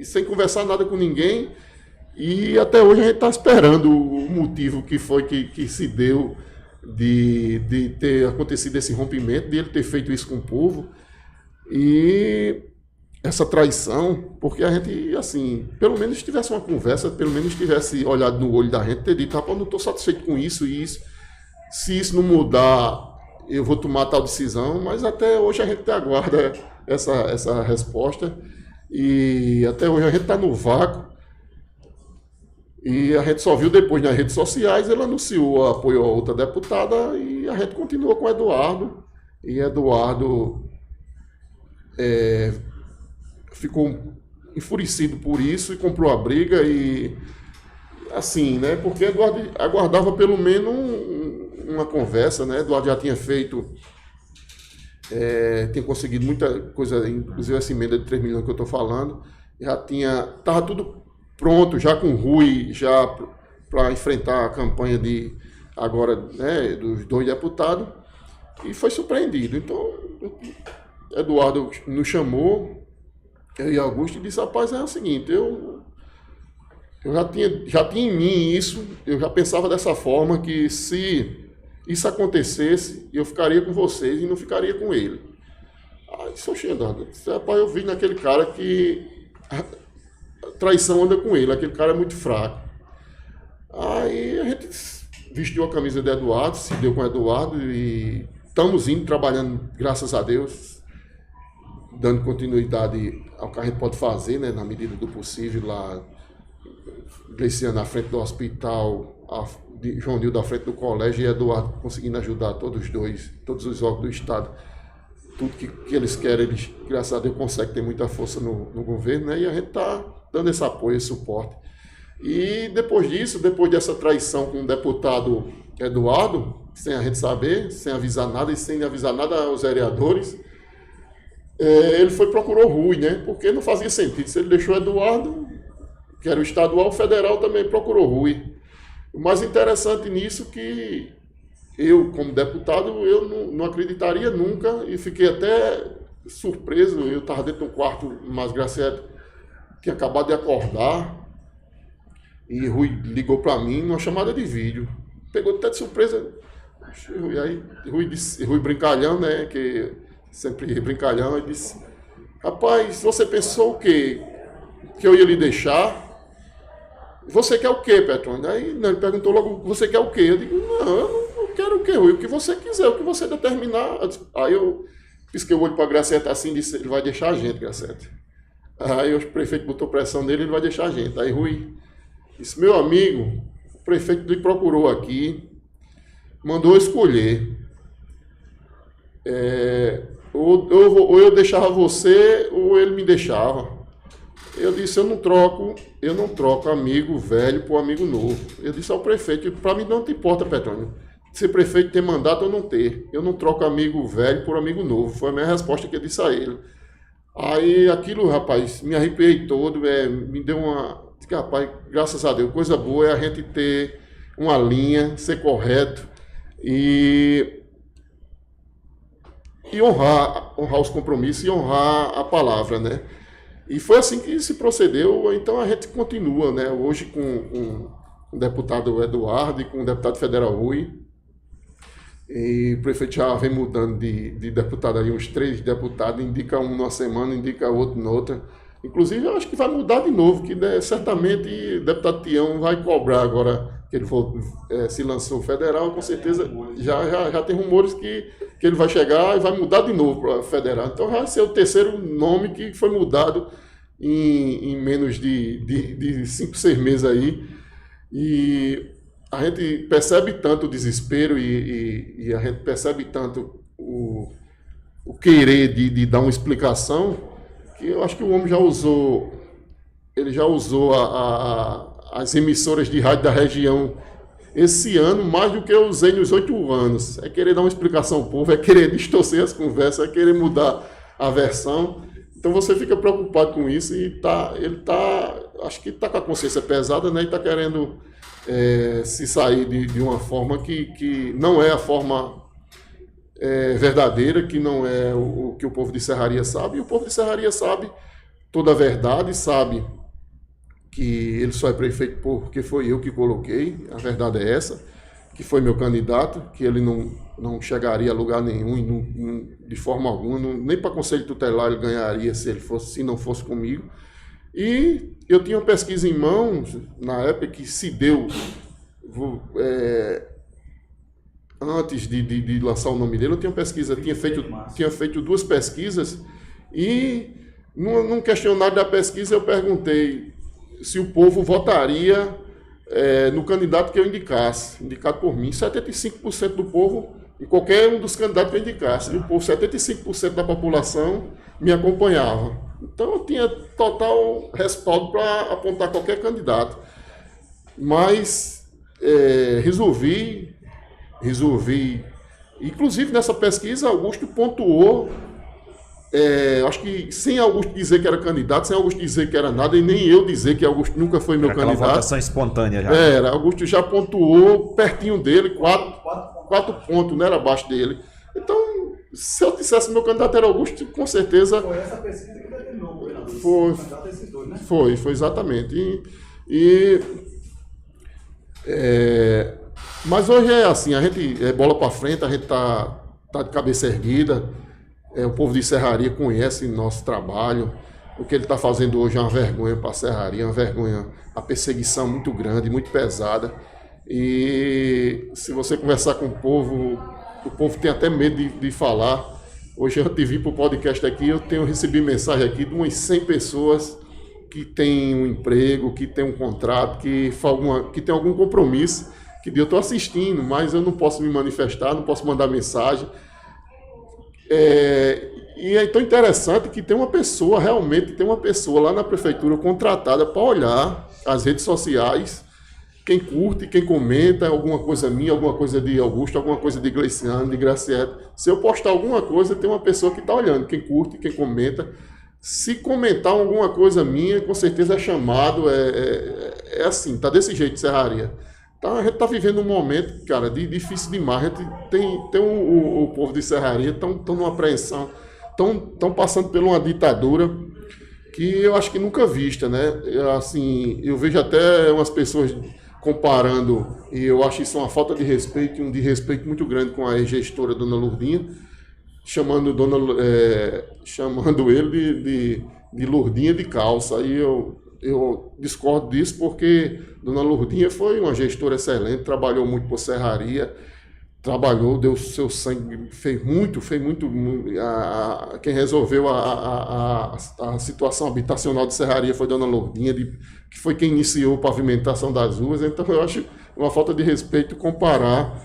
sem conversar nada com ninguém. E até hoje a gente está esperando o motivo que foi que se deu de ter acontecido esse rompimento, de ele ter feito isso com o povo. E essa traição, porque a gente, assim, pelo menos tivesse uma conversa, pelo menos tivesse olhado no olho da gente, ter dito, rapaz, não estou satisfeito com isso e isso. Se isso não mudar, eu vou tomar tal decisão, mas até hoje a gente aguarda essa resposta. E até hoje a gente está no vácuo. E a gente só viu depois nas redes sociais, ele anunciou o apoio a outra deputada e a gente continuou com o Eduardo. E Eduardo ficou enfurecido por isso e comprou a briga. E assim, né? Porque Eduardo aguardava pelo menos uma conversa, né? Eduardo já tinha feito, tinha conseguido muita coisa, inclusive essa emenda de 3 milhões que eu estou falando. Estava tudo pronto, já com o Rui, já para enfrentar a campanha agora, né, dos 2 deputados, e foi surpreendido. Então, Eduardo nos chamou, eu e Augusto, e disse, rapaz, é o seguinte, eu já tinha em mim isso, eu já pensava dessa forma, que se isso acontecesse, eu ficaria com vocês e não ficaria com ele. Aí, Eduardo, rapaz, eu vi naquele cara que traição anda com ele, aquele cara é muito fraco. Aí a gente vestiu a camisa de Eduardo, se deu com o Eduardo e estamos indo, trabalhando, graças a Deus, dando continuidade ao que a gente pode fazer, né, na medida do possível, lá, Gleiciano à frente do hospital, João Nildo à frente do colégio e Eduardo conseguindo ajudar todos os órgãos do Estado. Tudo que eles querem, eles, graças a Deus, conseguem ter muita força no governo, né? E a gente está dando esse apoio, esse suporte. E depois disso, depois dessa traição com o deputado Eduardo, sem a gente saber, sem avisar nada e sem avisar nada aos vereadores, ele procurou Rui, né? Porque não fazia sentido. Se ele deixou Eduardo, que era o estadual, o federal também procurou Rui. O mais interessante nisso é que eu, como deputado, eu não acreditaria nunca e fiquei até surpreso. Eu estava dentro de um quarto, mas Graciete tinha acabado de acordar e Rui ligou para mim numa chamada de vídeo. Pegou até de surpresa. E aí Rui brincalhão, né, que sempre brincalhão, e disse, rapaz, você pensou o quê? Que eu ia lhe deixar? Você quer o quê, Petrônio? Aí ele perguntou logo, você quer o quê? Eu digo, não, eu não quero o quê, Rui? O que você quiser, o que você determinar. Aí eu pisquei o olho para Graciete assim e disse, ele vai deixar a gente, Graciete. Aí o prefeito botou pressão nele, ele vai deixar a gente. Aí Rui disse, meu amigo, o prefeito lhe procurou aqui, mandou escolher. Ou eu deixava você, ou ele me deixava. Eu disse, eu não troco amigo velho por amigo novo. Eu disse ao prefeito, para mim não te importa, Petrônio, ser prefeito ter mandato ou não ter. Eu não troco amigo velho por amigo novo. Foi a minha resposta que eu disse a ele. Aí aquilo, rapaz, me arrepiei todo, me deu uma... Rapaz, graças a Deus, coisa boa é a gente ter uma linha, ser correto e honrar os compromissos e honrar a palavra, né? E foi assim que se procedeu, então a gente continua, né? Hoje com o deputado Eduardo e com o deputado federal Rui, e o prefeito já vem mudando de deputado aí, uns 3 deputados, indica um numa semana, indica outro na outra. Inclusive, eu acho que vai mudar de novo, que né, certamente o deputado Tião vai cobrar agora que ele se lançou federal, com certeza já tem rumores que ele vai chegar e vai mudar de novo para federal. Então vai ser o terceiro nome que foi mudado em menos de 5, 6 meses aí. E a gente percebe tanto o desespero e a gente percebe tanto o querer de dar uma explicação, que eu acho que o homem já usou as emissoras de rádio da região esse ano mais do que eu usei nos 8 anos. É querer dar uma explicação ao povo, é querer distorcer as conversas, é querer mudar a versão. Então você fica preocupado com isso e acho que está com a consciência pesada, né? E está querendo se sair de uma forma que não é a forma verdadeira, que não é o que o povo de Serraria sabe. E o povo de Serraria sabe toda a verdade, sabe que ele só é prefeito porque foi eu que coloquei, a verdade é essa, que foi meu candidato, que ele não chegaria a lugar nenhum, de forma alguma, nem para conselho tutelar ele ganharia se não fosse comigo. E eu tinha uma pesquisa em mãos, na época que se deu, antes de lançar o nome dele, eu tinha feito 2 pesquisas, e num questionário da pesquisa eu perguntei se o povo votaria no candidato que eu indicasse, indicado por mim. 75% do povo, em qualquer um dos candidatos que eu indicasse, e o povo, 75% da população me acompanhava. Então eu tinha total respaldo para apontar qualquer candidato. Mas resolvi, inclusive nessa pesquisa, Augusto pontuou, acho que sem Augusto dizer que era candidato, sem Augusto dizer que era nada, e nem eu dizer que Augusto nunca foi meu candidato. Aquela votação espontânea já. Augusto já pontuou pertinho dele, 4 pontos, não era abaixo dele. Então, se eu dissesse meu candidato era Augusto, com certeza... Foi essa pesquisa que determinou, governador. Foi exatamente. Mas hoje é assim, a gente é bola para frente, a gente tá de cabeça erguida. O povo de Serraria conhece nosso trabalho. O que ele está fazendo hoje é uma vergonha para a Serraria, uma vergonha, a perseguição muito grande, muito pesada. E se você conversar com o povo tem até medo de falar. Hoje eu vim para o podcast aqui, eu recebi mensagem aqui de umas 100 pessoas que têm um emprego, que têm um contrato, que tem algum compromisso, que eu estou assistindo, mas eu não posso me manifestar, não posso mandar mensagem. E é tão interessante que tem uma pessoa lá na prefeitura contratada para olhar as redes sociais, quem curte, quem comenta, alguma coisa minha, alguma coisa de Augusto, alguma coisa de Gleiciano, de Graciete. Se eu postar alguma coisa, tem uma pessoa que está olhando, quem curte, quem comenta. Se comentar alguma coisa minha, com certeza é chamado, assim, está desse jeito, Serraria. Então, a gente está vivendo um momento, cara, difícil demais. A gente tem o povo de Serraria, estão numa apreensão, estão passando por uma ditadura que eu acho que nunca vista, né? Assim, eu vejo até umas pessoas comparando, e eu acho isso uma falta de respeito, um desrespeito muito grande com a ex-gestora Dona Lourdinha, chamando ele de Lourdinha de calça. Aí eu discordo disso, porque Dona Lourdinha foi uma gestora excelente, trabalhou muito por Serraria, deu seu sangue, fez muito. Quem resolveu a situação habitacional de Serraria foi Dona Lourdinha, que foi quem iniciou a pavimentação das ruas. Então eu acho uma falta de respeito comparar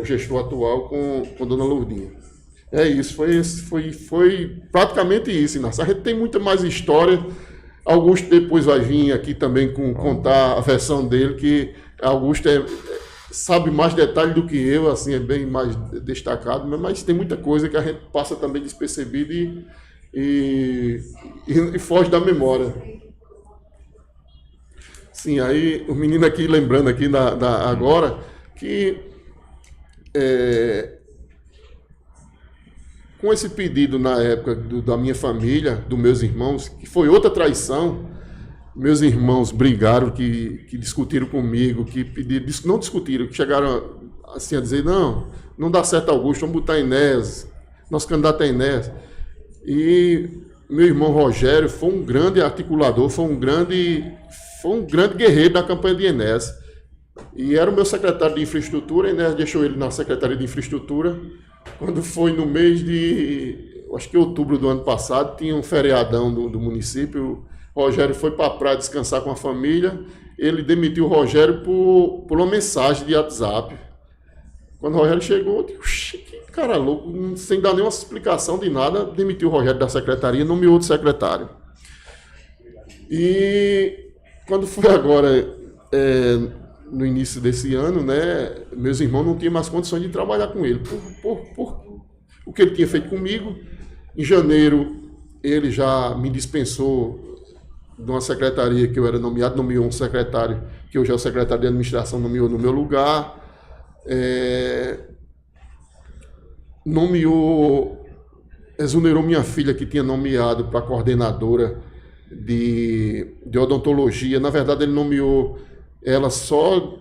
o gestor atual com Dona Lourdinha. É isso, foi praticamente isso, Inácio. A gente tem muita mais história. Augusto depois vai vir aqui também contar a versão dele, que Augusto sabe mais detalhes do que eu, assim, é bem mais destacado, mas tem muita coisa que a gente passa também despercebido e foge da memória. Sim, aí o menino aqui, lembrando aqui agora, que com esse pedido na época da minha família, dos meus irmãos, que foi outra traição, meus irmãos brigaram, que discutiram comigo, que pediram, não discutiram, que chegaram assim a dizer, não dá certo Augusto, vamos botar Enéas, nosso candidato é Enéas. E meu irmão Rogério foi um grande articulador, foi um grande guerreiro da campanha de Enéas. E era o meu secretário de infraestrutura, Enéas deixou ele na Secretaria de Infraestrutura. Quando foi no mês de, acho que outubro do ano passado, tinha um feriadão do município, o Rogério foi para a praia descansar com a família, ele demitiu o Rogério por uma mensagem de WhatsApp. Quando o Rogério chegou, eu disse, que cara louco, sem dar nenhuma explicação de nada, demitiu o Rogério da secretaria, nomeou outro secretário. E quando foi agora, no início desse ano, né, meus irmãos não tinham mais condições de trabalhar com ele, por o que ele tinha feito comigo. Em janeiro, ele já me dispensou de uma secretaria que eu era nomeado, nomeou um secretário, que hoje é o secretário de administração, nomeou no meu lugar. Exonerou minha filha, que tinha nomeado para coordenadora de odontologia. Na verdade, ele nomeou ela só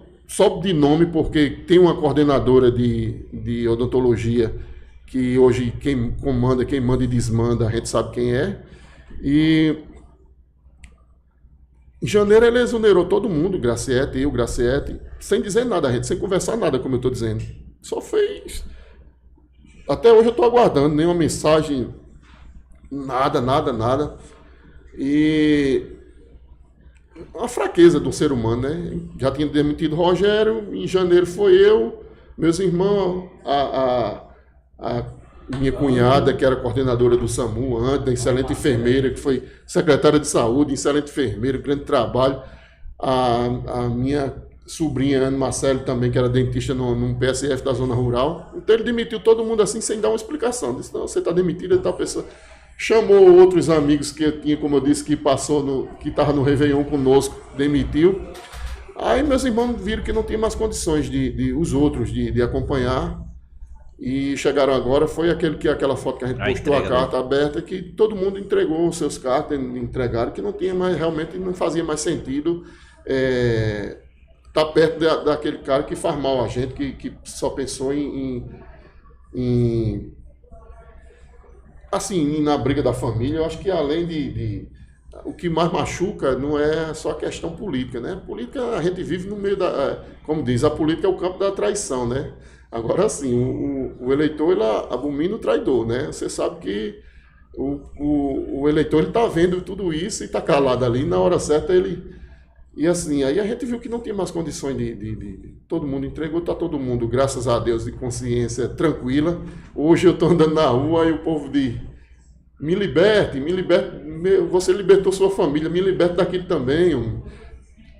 de nome, porque tem uma coordenadora de odontologia que hoje quem manda e desmanda, a gente sabe quem é. E em janeiro ele exonerou todo mundo, Graciete, sem dizer nada, a gente, sem conversar nada, como eu estou dizendo. Só fez. Até hoje eu estou aguardando nenhuma mensagem, nada. E a fraqueza do ser humano, né? Já tinha demitido o Rogério, em janeiro foi eu, meus irmãos, a minha cunhada, que era coordenadora do SAMU antes, excelente enfermeira, que foi secretária de saúde, excelente enfermeira, grande trabalho. A minha sobrinha, Ana Marcelo, também, que era dentista num PSF da zona rural. Então ele demitiu todo mundo assim, sem dar uma explicação. Disse, não, você está demitido, tal pessoa. Chamou outros amigos que eu tinha, como eu disse, que estava no Réveillon conosco, demitiu. Aí meus irmãos viram que não tinha mais condições os outros de acompanhar. E chegaram agora, foi aquela foto que a gente postou, a carta aberta, que todo mundo entregou os seus cartas, entregaram, que não tinha mais, realmente não fazia mais sentido estar perto daquele cara que faz mal a gente, que só pensou assim, na briga da família. Eu acho que além o que mais machuca não é só a questão política, né? Política, a gente vive no meio como diz, a política é o campo da traição, né? Agora sim, o eleitor, ele abomina o traidor, né? Você sabe que o eleitor está vendo tudo isso e está calado ali, na hora certa ele... E assim, aí a gente viu que não tinha mais condições todo mundo entregou, está todo mundo, graças a Deus, de consciência tranquila. Hoje eu estou andando na rua e o povo diz, me liberte, você libertou sua família, me liberte daquilo também.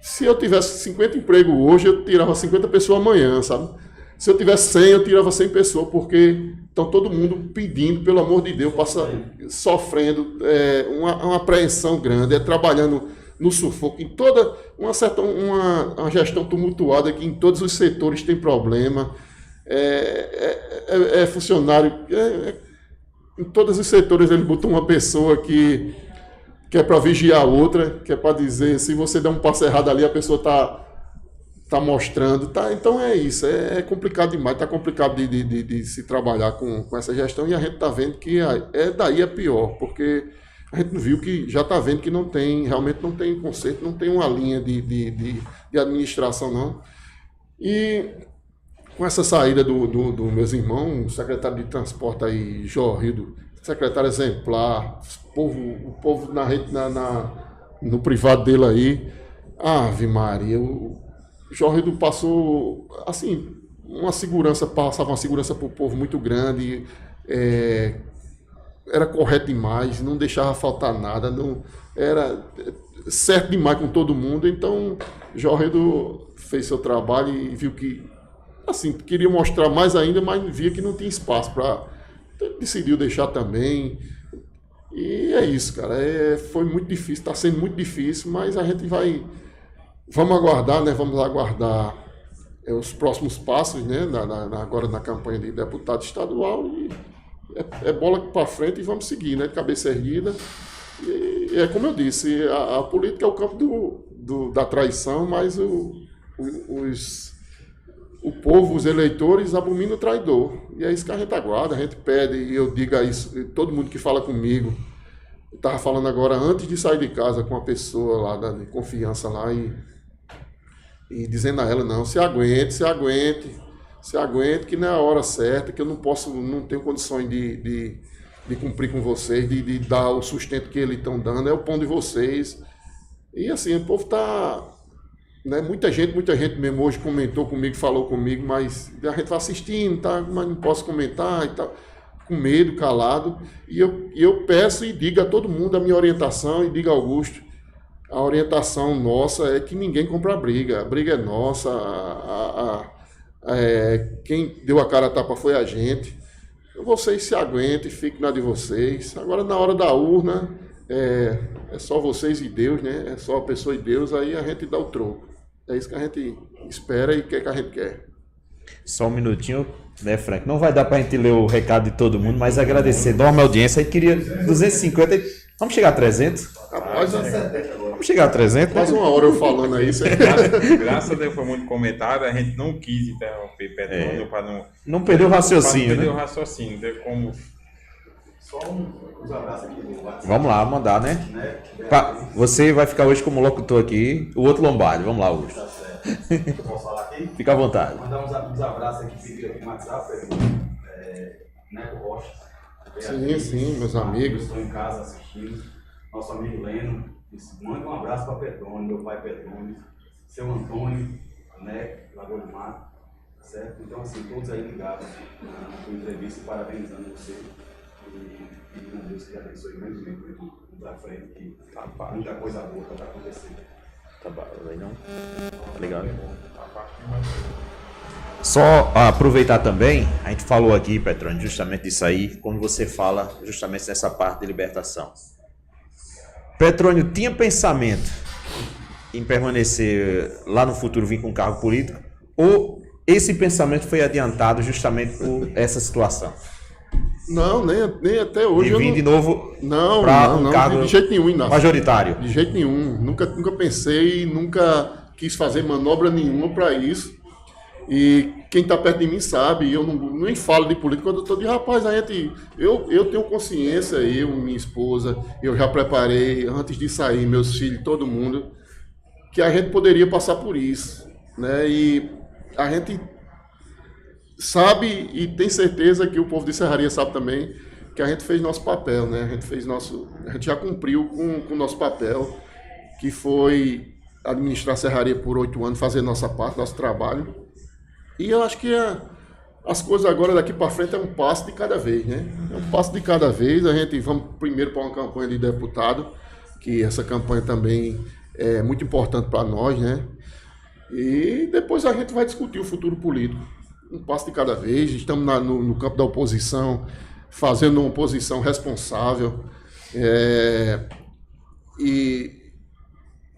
Se eu tivesse 50 empregos hoje, eu tirava 50 pessoas amanhã, sabe? Se eu tivesse 100, eu tirava 100 pessoas, porque estão todo mundo pedindo, pelo amor de Deus, sofrendo uma apreensão grande, trabalhando no sufoco, em toda uma gestão tumultuada, que em todos os setores tem problema, funcionário, em todos os setores eles botam uma pessoa que é para vigiar a outra, que é para dizer, se você der um passo errado ali, a pessoa está mostrando, tá? Então é isso, é complicado demais, está complicado de se trabalhar com essa gestão, e a gente está vendo que daí é pior, porque a gente viu que já está vendo que realmente não tem conserto, não tem uma linha de administração, não. E com essa saída do meus irmãos, o secretário de transporte aí, Jorrildo, secretário exemplar, o povo na rede, no privado dele aí, Ave Maria, o Jorrildo passou, assim, passava uma segurança para o povo muito grande, era correto demais, não deixava faltar nada, não era certo demais com todo mundo. Então, Jorrildo fez seu trabalho e viu que, assim, queria mostrar mais ainda, mas via que não tinha espaço para... Decidiu deixar também. E é isso, cara. Foi muito difícil, está sendo muito difícil, mas a gente vai vamos aguardar, né? Vamos aguardar os próximos passos, né? Agora na campanha de deputado estadual. E é bola para frente e vamos seguir, né? De cabeça erguida. E é como eu disse, a política é o campo da traição, mas o povo, os eleitores, abominam o traidor. E é isso que a gente aguarda, a gente pede, e eu digo a isso, todo mundo que fala comigo. Eu estava falando agora, antes de sair de casa, com uma pessoa lá de confiança lá, e dizendo a ela, não, se aguente, que não é a hora certa, que eu não tenho condições de cumprir com vocês, de dar o sustento que eles estão dando, é o pão de vocês. E assim, o povo está... Né, muita gente mesmo hoje comentou comigo, falou comigo, mas a gente vai assistindo, tá, mas não posso comentar e tal, com medo, calado. E eu peço e digo a todo mundo a minha orientação, e digo a Augusto, a orientação nossa é que ninguém compra a briga é nossa, quem deu a cara a tapa foi a gente. Vocês se aguentem, fiquem na de vocês. Agora, na hora da urna, é só vocês e Deus, né? É só a pessoa e Deus, aí a gente dá o troco. É isso que a gente espera e quer que a gente quer. Só um minutinho, né, Frank? Não vai dar pra gente ler o recado de todo mundo, mas agradecer, enorme audiência. Aí queria 250, vamos chegar a 300? Rapaz, Vamos chegar a 300? quase uma hora eu falando aí. Graças a Deus foi muito comentário, a gente não quis interromper Petrônio para não perder o raciocínio, não perder né? o raciocínio, teve como... Só uns abraços aqui do WhatsApp. Vamos lá, mandar, né? Você vai ficar hoje como locutor aqui, o outro Lombardi. Vamos lá, Augusto. Tá certo. Posso falar aqui? Fica à vontade. Mandar uns abraços aqui pediram aqui no WhatsApp. Neco Rocha. Sim, meus amigos. Estou em casa assistindo. Nosso amigo Leno disse, manda um abraço para Petrônio, meu pai Petrônio, seu Antônio, né, Lagoa do Mar, certo? Então, assim, todos aí ligados na tua entrevista, parabenizando você e pedindo a Deus que abençoe grandemente para frente, que muita coisa boa está acontecendo. Tá bom, não? Tá legal. Só aproveitar também, a gente falou aqui, Petrônio, justamente disso aí, quando você fala justamente nessa parte de libertação. Petrônio tinha pensamento em permanecer lá no futuro, vir com cargo político, ou esse pensamento foi adiantado justamente por essa situação? Não, nem até hoje. De vir de novo não, para um cargo de jeito nenhum, Inácio. majoritário? De jeito nenhum. Nunca pensei, nunca quis fazer manobra nenhuma para isso. E quem está perto de mim sabe, eu nem falo de política quando eu estou de rapaz, eu tenho consciência, minha esposa, eu já preparei, antes de sair, meus filhos, todo mundo, que a gente poderia passar por isso, né? E a gente sabe e tem certeza que o povo de Serraria sabe também que a gente fez nosso papel, né? A gente já cumpriu com o nosso papel, que foi administrar a Serraria por 8 anos, fazer nossa parte, nosso trabalho. E eu acho que as coisas agora daqui para frente é um passo de cada vez, né? É um passo de cada vez. A gente vamos primeiro para uma campanha de deputado, que essa campanha também é muito importante para nós, né? E depois a gente vai discutir o futuro político. Um passo de cada vez. Estamos no campo da oposição, fazendo uma oposição responsável. E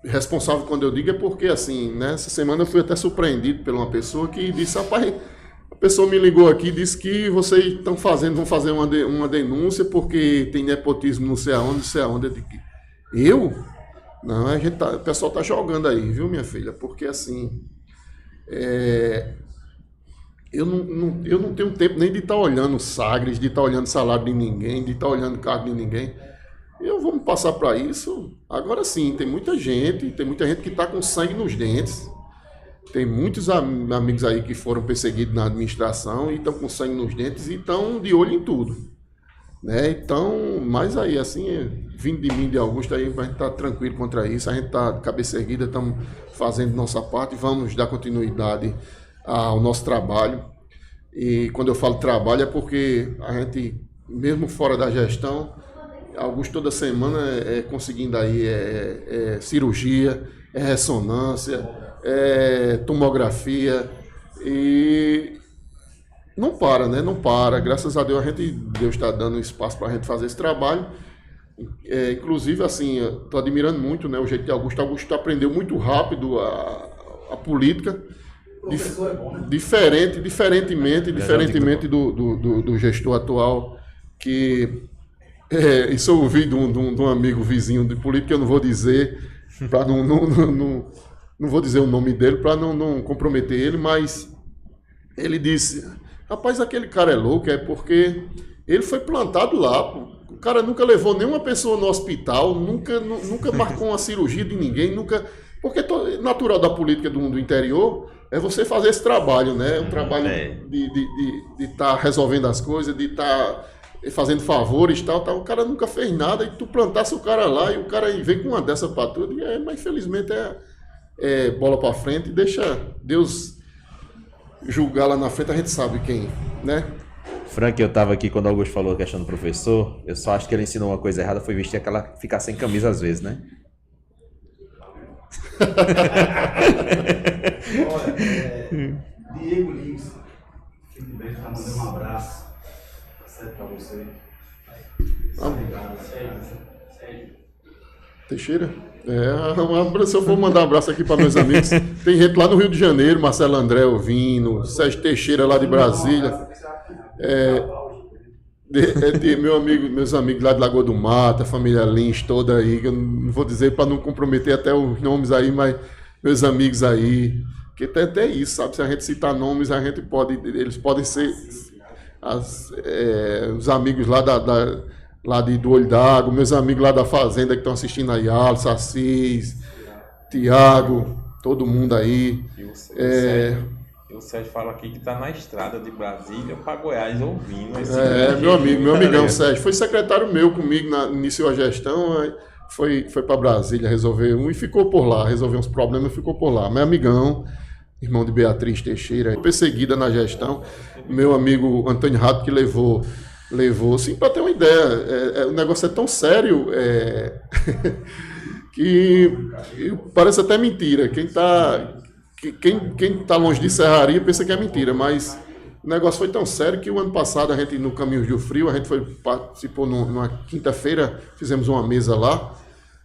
responsável, quando eu digo, é porque, assim, nessa semana eu fui até surpreendido por uma pessoa que disse, rapaz, a pessoa me ligou aqui e disse que vocês vão fazer uma denúncia porque tem nepotismo não sei aonde. Eu digo, eu? Não, o pessoal está jogando aí, viu, minha filha? Porque, assim, eu não tenho tempo nem de estar olhando Sagres, de estar olhando salário de ninguém, de estar olhando cargo de ninguém. Eu vou me passar para isso. Agora sim, tem muita gente que está com sangue nos dentes. Tem muitos amigos aí que foram perseguidos na administração e estão com sangue nos dentes e estão de olho em tudo, né? Então, mas aí, assim, vindo de mim, de Augusto, aí a gente está tranquilo contra isso. A gente está de cabeça erguida, estamos fazendo nossa parte, vamos dar continuidade ao nosso trabalho. E quando eu falo trabalho é porque a gente, mesmo fora da gestão, Augusto toda semana conseguindo aí cirurgia, ressonância, tomografia e não para, né? Não para. Graças a Deus Deus está dando espaço para a gente fazer esse trabalho Inclusive, assim, estou admirando muito, né, o jeito de Augusto. Augusto aprendeu muito rápido a política. Professor é bom, né? Diferentemente do gestor atual, que isso eu ouvi de um amigo vizinho de política, eu não vou dizer, para não vou dizer o nome dele para não comprometer ele, mas ele disse, rapaz, aquele cara é louco, é porque ele foi plantado lá, pô. O cara nunca levou nenhuma pessoa no hospital, nunca marcou uma cirurgia de ninguém, nunca... Porque natural da política do interior é você fazer esse trabalho, né? O trabalho de estar resolvendo as coisas, de estar fazendo favores e tal. O cara nunca fez nada e tu plantasse o cara lá e o cara vem com uma dessa pra tudo. Mas infelizmente é bola pra frente e deixa Deus julgar lá na frente, a gente sabe quem, né? Frank, eu tava aqui quando o Augusto falou a questão do professor, eu só acho que ele ensinou uma coisa errada, foi vestir aquela, ficar sem camisa às vezes, né? Olha, Diego Lins, fique bem, tá mandando um abraço, tá certo pra você. Obrigado, Sérgio. Teixeira? Se eu for mandar um abraço aqui para meus amigos, tem gente lá no Rio de Janeiro, Marcelo André ouvindo, Sérgio Teixeira lá de Brasília, meus amigos lá de Lagoa do Mato, a família Lins toda aí, que eu não vou dizer para não comprometer até os nomes aí, mas meus amigos aí, que tem até isso, sabe? Se a gente citar nomes, eles podem ser os amigos lá do Olho d'Água, meus amigos lá da Fazenda que estão assistindo aí, Alisson, Assis, Tiago, todo mundo aí. O Sérgio fala aqui que está na estrada de Brasília para Goiás ouvindo. Meu amigão Sérgio, foi secretário meu comigo, iniciou a gestão, aí foi para Brasília resolver e ficou por lá, resolveu uns problemas e ficou por lá. Meu amigão, irmão de Beatriz Teixeira, perseguida na gestão, meu amigo Antônio Rato que levou, sim, para ter uma ideia, o negócio é tão sério que parece até mentira. Quem está longe de Serraria pensa que é mentira, mas o negócio foi tão sério que o ano passado a gente, no Caminhos do Frio, a gente participou numa quinta-feira, fizemos uma mesa lá,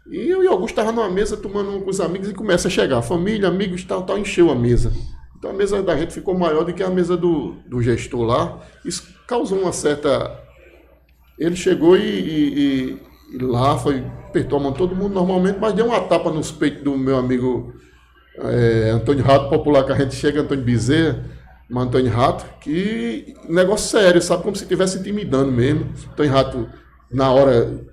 e eu e Augusto estavam numa mesa tomando com os amigos e começa a chegar, família, amigos, tal, encheu a mesa. Então a mesa da gente ficou maior do que a mesa do gestor lá. Isso causou uma certa... Ele chegou e lá apertou a mão de todo mundo normalmente, mas deu uma tapa nos peitos do meu amigo Antônio Rato, popular que a gente chega, Antônio Bezerra, mas Antônio Rato, que negócio sério, sabe, como se estivesse intimidando mesmo. Antônio Rato, na hora,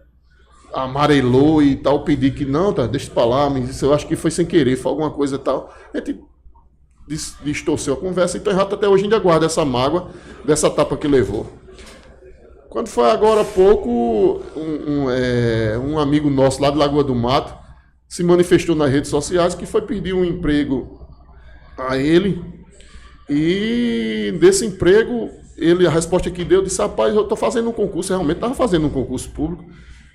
amarelou e tal, pedi que não, deixa pra lá, mas isso eu acho que foi sem querer, foi alguma coisa e tal. A gente distorceu a conversa, então Rato até hoje ainda guarda essa mágoa dessa tapa que levou. Quando foi agora há pouco, um amigo nosso lá de Lagoa do Mato se manifestou nas redes sociais que foi pedir um emprego a ele, e desse emprego, a resposta que deu, disse, rapaz, eu estou fazendo um concurso, realmente estava fazendo um concurso público,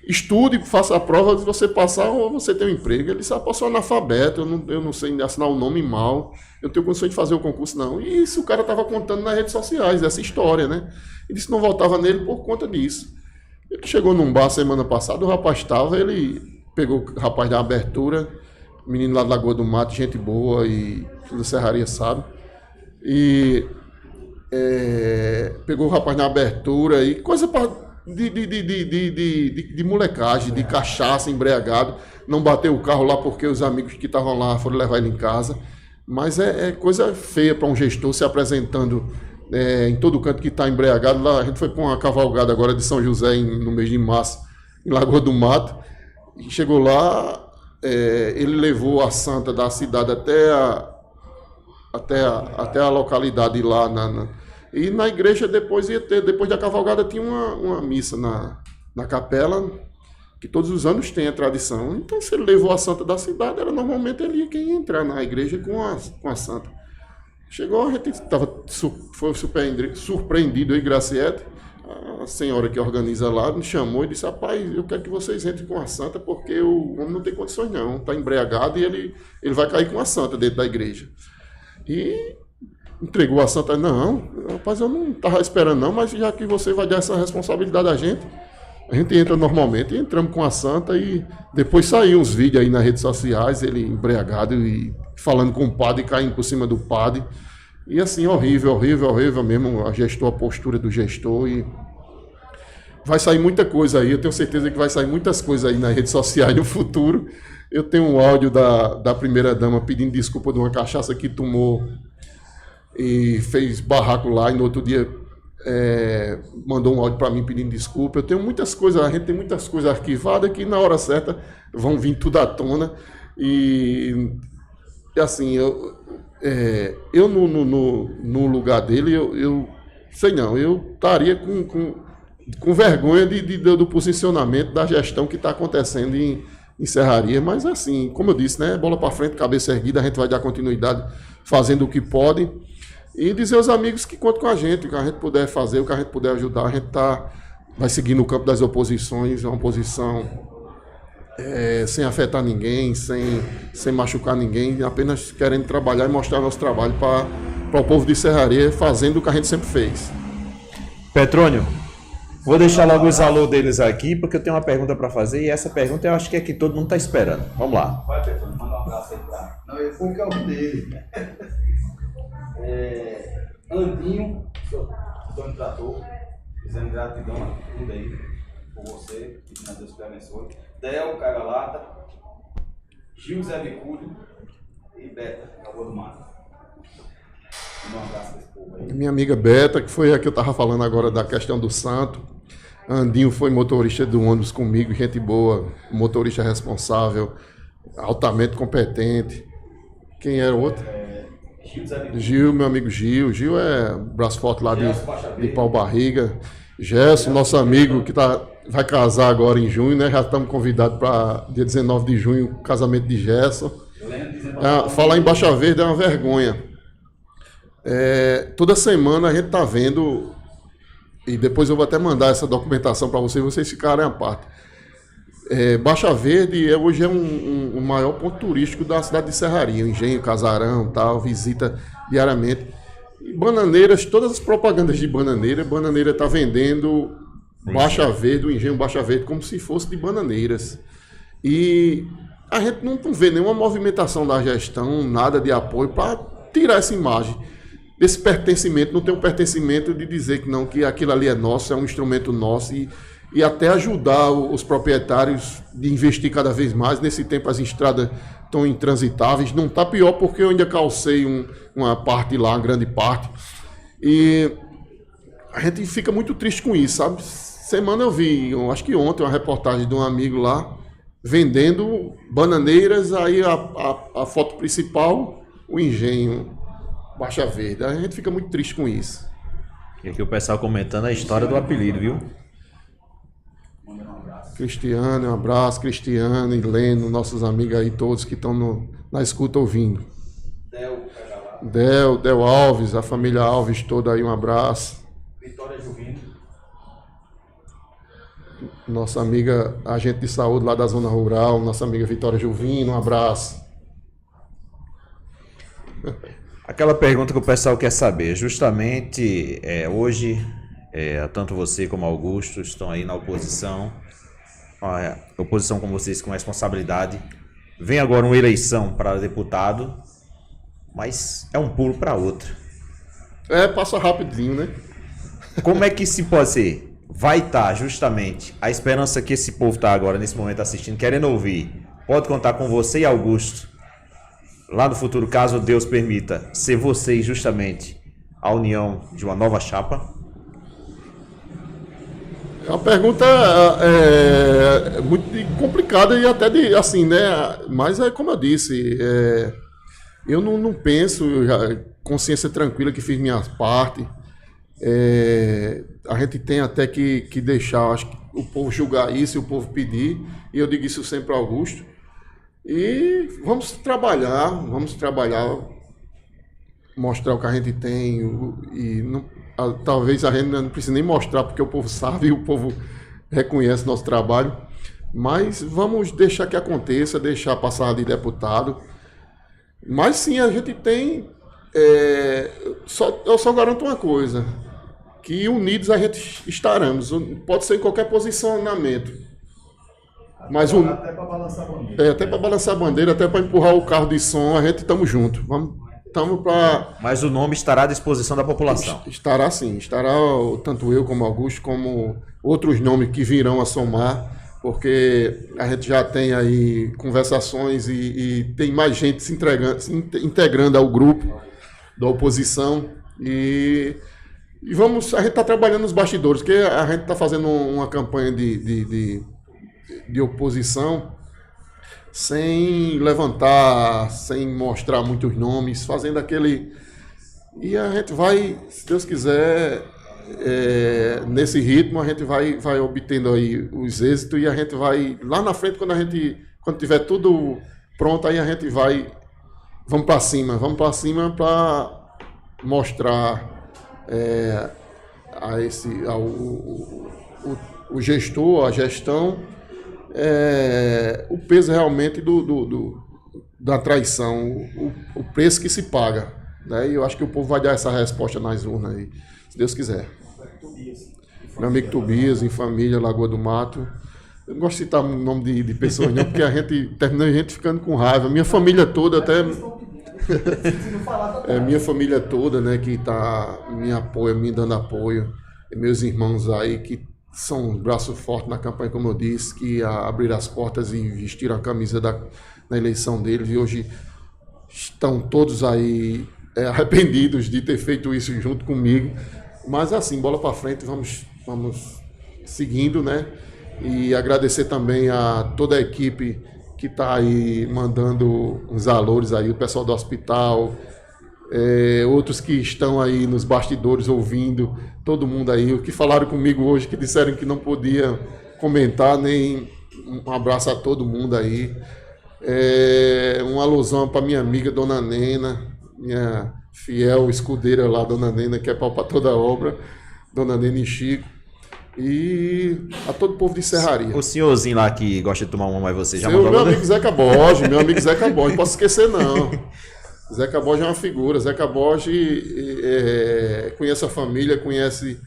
estude, faça a prova, se você passar, ou você tem um emprego. Ele disse, eu sou analfabeto, eu não sei assinar o nome mal, eu não tenho condições de fazer o concurso, não. E isso o cara estava contando nas redes sociais, essa história, né? Ele disse que não voltava nele por conta disso. Ele chegou num bar semana passada, o rapaz estava, ele pegou o rapaz da abertura, menino lá de Lagoa do Mato, gente boa, e toda Serraria sabe, e pegou o rapaz na abertura, e coisa de molecagem, de cachaça, embriagado, não bateu o carro lá porque os amigos que estavam lá foram levar ele em casa, mas é coisa feia para um gestor se apresentando em todo canto que está embriagado. Lá a gente foi para uma cavalgada agora de São José no mês de março, em Lagoa do Mato, e chegou lá, ele levou a santa da cidade até a localidade lá, e na igreja depois da cavalgada tinha uma missa na capela, que todos os anos tem a tradição. Então se ele levou a santa da cidade, normalmente ele ia quem ia entrar na igreja com a santa. Chegou, a gente foi surpreendido aí, Graciete, a senhora que organiza lá, me chamou e disse, rapaz, eu quero que vocês entrem com a santa, porque o homem não tem condições não, está embriagado e ele vai cair com a santa dentro da igreja. E entregou a santa, não, rapaz, eu não estava esperando não, mas já que você vai dar essa responsabilidade a gente A gente entra normalmente, entramos com a Santa e depois saiu uns vídeos aí nas redes sociais, ele embriagado e falando com o padre, caindo por cima do padre. E assim, horrível mesmo, a postura do gestor. E vai sair muita coisa aí, eu tenho certeza que vai sair muitas coisas aí nas redes sociais no futuro. Eu tenho um áudio da primeira-dama pedindo desculpa de uma cachaça que tomou e fez barraco lá, e no outro dia mandou um áudio para mim pedindo desculpa. Eu tenho muitas coisas, a gente tem muitas coisas arquivadas que na hora certa vão vir tudo à tona. E assim, eu no lugar dele, eu sei não, eu estaria com vergonha do posicionamento da gestão que está acontecendo em Serraria, mas assim, como eu disse, né, bola para frente, cabeça erguida, a gente vai dar continuidade fazendo o que pode e dizer aos amigos que contam com a gente, o que a gente puder fazer, o que a gente puder ajudar, a gente vai seguir no campo das oposições, uma oposição sem afetar ninguém, sem machucar ninguém, apenas querendo trabalhar e mostrar nosso trabalho para o povo de Serraria, fazendo o que a gente sempre fez. Petrônio, vou deixar logo os alô deles aqui, porque eu tenho uma pergunta para fazer, e essa pergunta eu acho que é que todo mundo está esperando. Vamos lá. Vai, Petrônio, manda um abraço aí pra... Não, eu fui o carro dele. Andinho, Antônio Trator, dizendo gratidão a tudo aí, por você, que Deus te abençoe. Del Cagalata, Gil Zé Bicúlio e Beta, Lagoa do Mato. Um abraço para esse povo aí. Minha amiga Beta, que foi a que eu estava falando agora da questão do santo. Andinho foi motorista do ônibus comigo, gente boa, motorista responsável, altamente competente. Quem era o outro? Gil, meu amigo Gil. Gil é braço forte lá de pau barriga. Gerson, nosso amigo que vai casar agora em junho, né? Já estamos convidados para dia 19 de junho, o casamento de Gerson. Falar em Baixa Verde é uma vergonha. Toda semana a gente está vendo, e depois eu vou até mandar essa documentação para vocês ficarem à parte. Baixa Verde hoje é um maior ponto turístico da cidade de Serraria, Engenho, Casarão, tal, visita diariamente. E Bananeiras, todas as propagandas de Bananeira está vendendo Baixa Verde, o Engenho Baixa Verde, como se fosse de Bananeiras. E a gente não vê nenhuma movimentação da gestão, nada de apoio para tirar essa imagem. Esse pertencimento, não tem um pertencimento de dizer que aquilo ali é nosso, é um instrumento nosso e até ajudar os proprietários de investir cada vez mais. Nesse tempo as estradas estão intransitáveis, não está pior porque eu ainda calcei uma parte lá, uma grande parte. E a gente fica muito triste com isso, sabe? Semana eu vi, acho que ontem, uma reportagem de um amigo lá vendendo Bananeiras, aí a foto principal, o Engenho Baixa Verde. A gente fica muito triste com isso. E aqui o pessoal comentando a história do apelido, viu? Cristiano, um abraço, Cristiano e Leno, nossos amigos aí todos que estão na escuta ouvindo. Del Alves, a família Alves toda aí, um abraço. Vitória Juvino. Nossa amiga, agente de saúde lá da zona rural, nossa amiga Vitória Juvino, um abraço. Aquela pergunta que o pessoal quer saber, justamente hoje, tanto você como Augusto estão aí na oposição, a oposição com vocês com responsabilidade. Vem agora uma eleição para deputado, mas é um pulo para outra. Passa rapidinho, né? Como é que se pode ser? Vai estar justamente a esperança que esse povo está agora, nesse momento, assistindo, querendo ouvir. Pode contar com você e Augusto. Lá no futuro, caso Deus permita, ser vocês justamente a união de uma nova chapa? É uma pergunta muito complicada e até assim, né? Mas como eu disse, eu não penso, consciência tranquila que fiz minha parte. A gente tem até que deixar, acho que o povo julgar isso e o povo pedir, e eu digo isso sempre ao Augusto. E vamos trabalhar, mostrar o que a gente tem, e talvez a gente não precise nem mostrar, porque o povo sabe e o povo reconhece nosso trabalho, mas vamos deixar que aconteça, deixar passar de deputado. Mas sim, a gente tem, eu só garanto uma coisa, que unidos a gente estaremos. Pode ser em qualquer posicionamento. Mas Até para balançar a bandeira. até para balançar a bandeira, até para empurrar o carro de som, a gente estamos juntos. Estamos para... Mas o nome estará à disposição da população. Estará sim, estará tanto eu como Augusto, como outros nomes que virão a somar, porque a gente já tem aí conversações e tem mais gente se integrando ao grupo da oposição e vamos, a gente está trabalhando nos bastidores, porque a gente está fazendo uma campanha de oposição sem levantar, sem mostrar muitos nomes, fazendo aquele... E a gente vai, se Deus quiser, nesse ritmo, a gente vai obtendo aí os êxitos e a gente vai, lá na frente, quando tiver tudo pronto, aí a gente vamos para cima para mostrar o gestor, a gestão, o peso realmente da traição, o preço que se paga. Né? E eu acho que o povo vai dar essa resposta nas urnas aí, se Deus quiser. Meu amigo Tobias, em família, Lagoa do Mato. Eu não gosto de citar o nome de pessoas não, porque a gente termina ficando com raiva. Minha família toda, até... minha família toda, né, que me apoia, me dando apoio. E meus irmãos aí, que são braço forte na campanha, como eu disse, que abriram as portas e vestiram a camisa na eleição deles. E hoje estão todos aí arrependidos de ter feito isso junto comigo. Mas assim, bola para frente, vamos seguindo, né? E agradecer também a toda a equipe que está aí mandando os valores aí, o pessoal do hospital, outros que estão aí nos bastidores ouvindo, todo mundo aí, o que falaram comigo hoje, que disseram que não podia comentar, nem um abraço a todo mundo aí. Uma alusão para minha amiga Dona Nena, minha fiel escudeira lá, Dona Nena, que é pau para toda obra, Dona Nena e Chico. E a todo o povo de Serraria. O senhorzinho lá que gosta de tomar uma mais você já mandou... Meu amigo Zeca Borges, não posso esquecer não. Zeca Borges é uma figura, Zeca Borges conhece a família, conhece...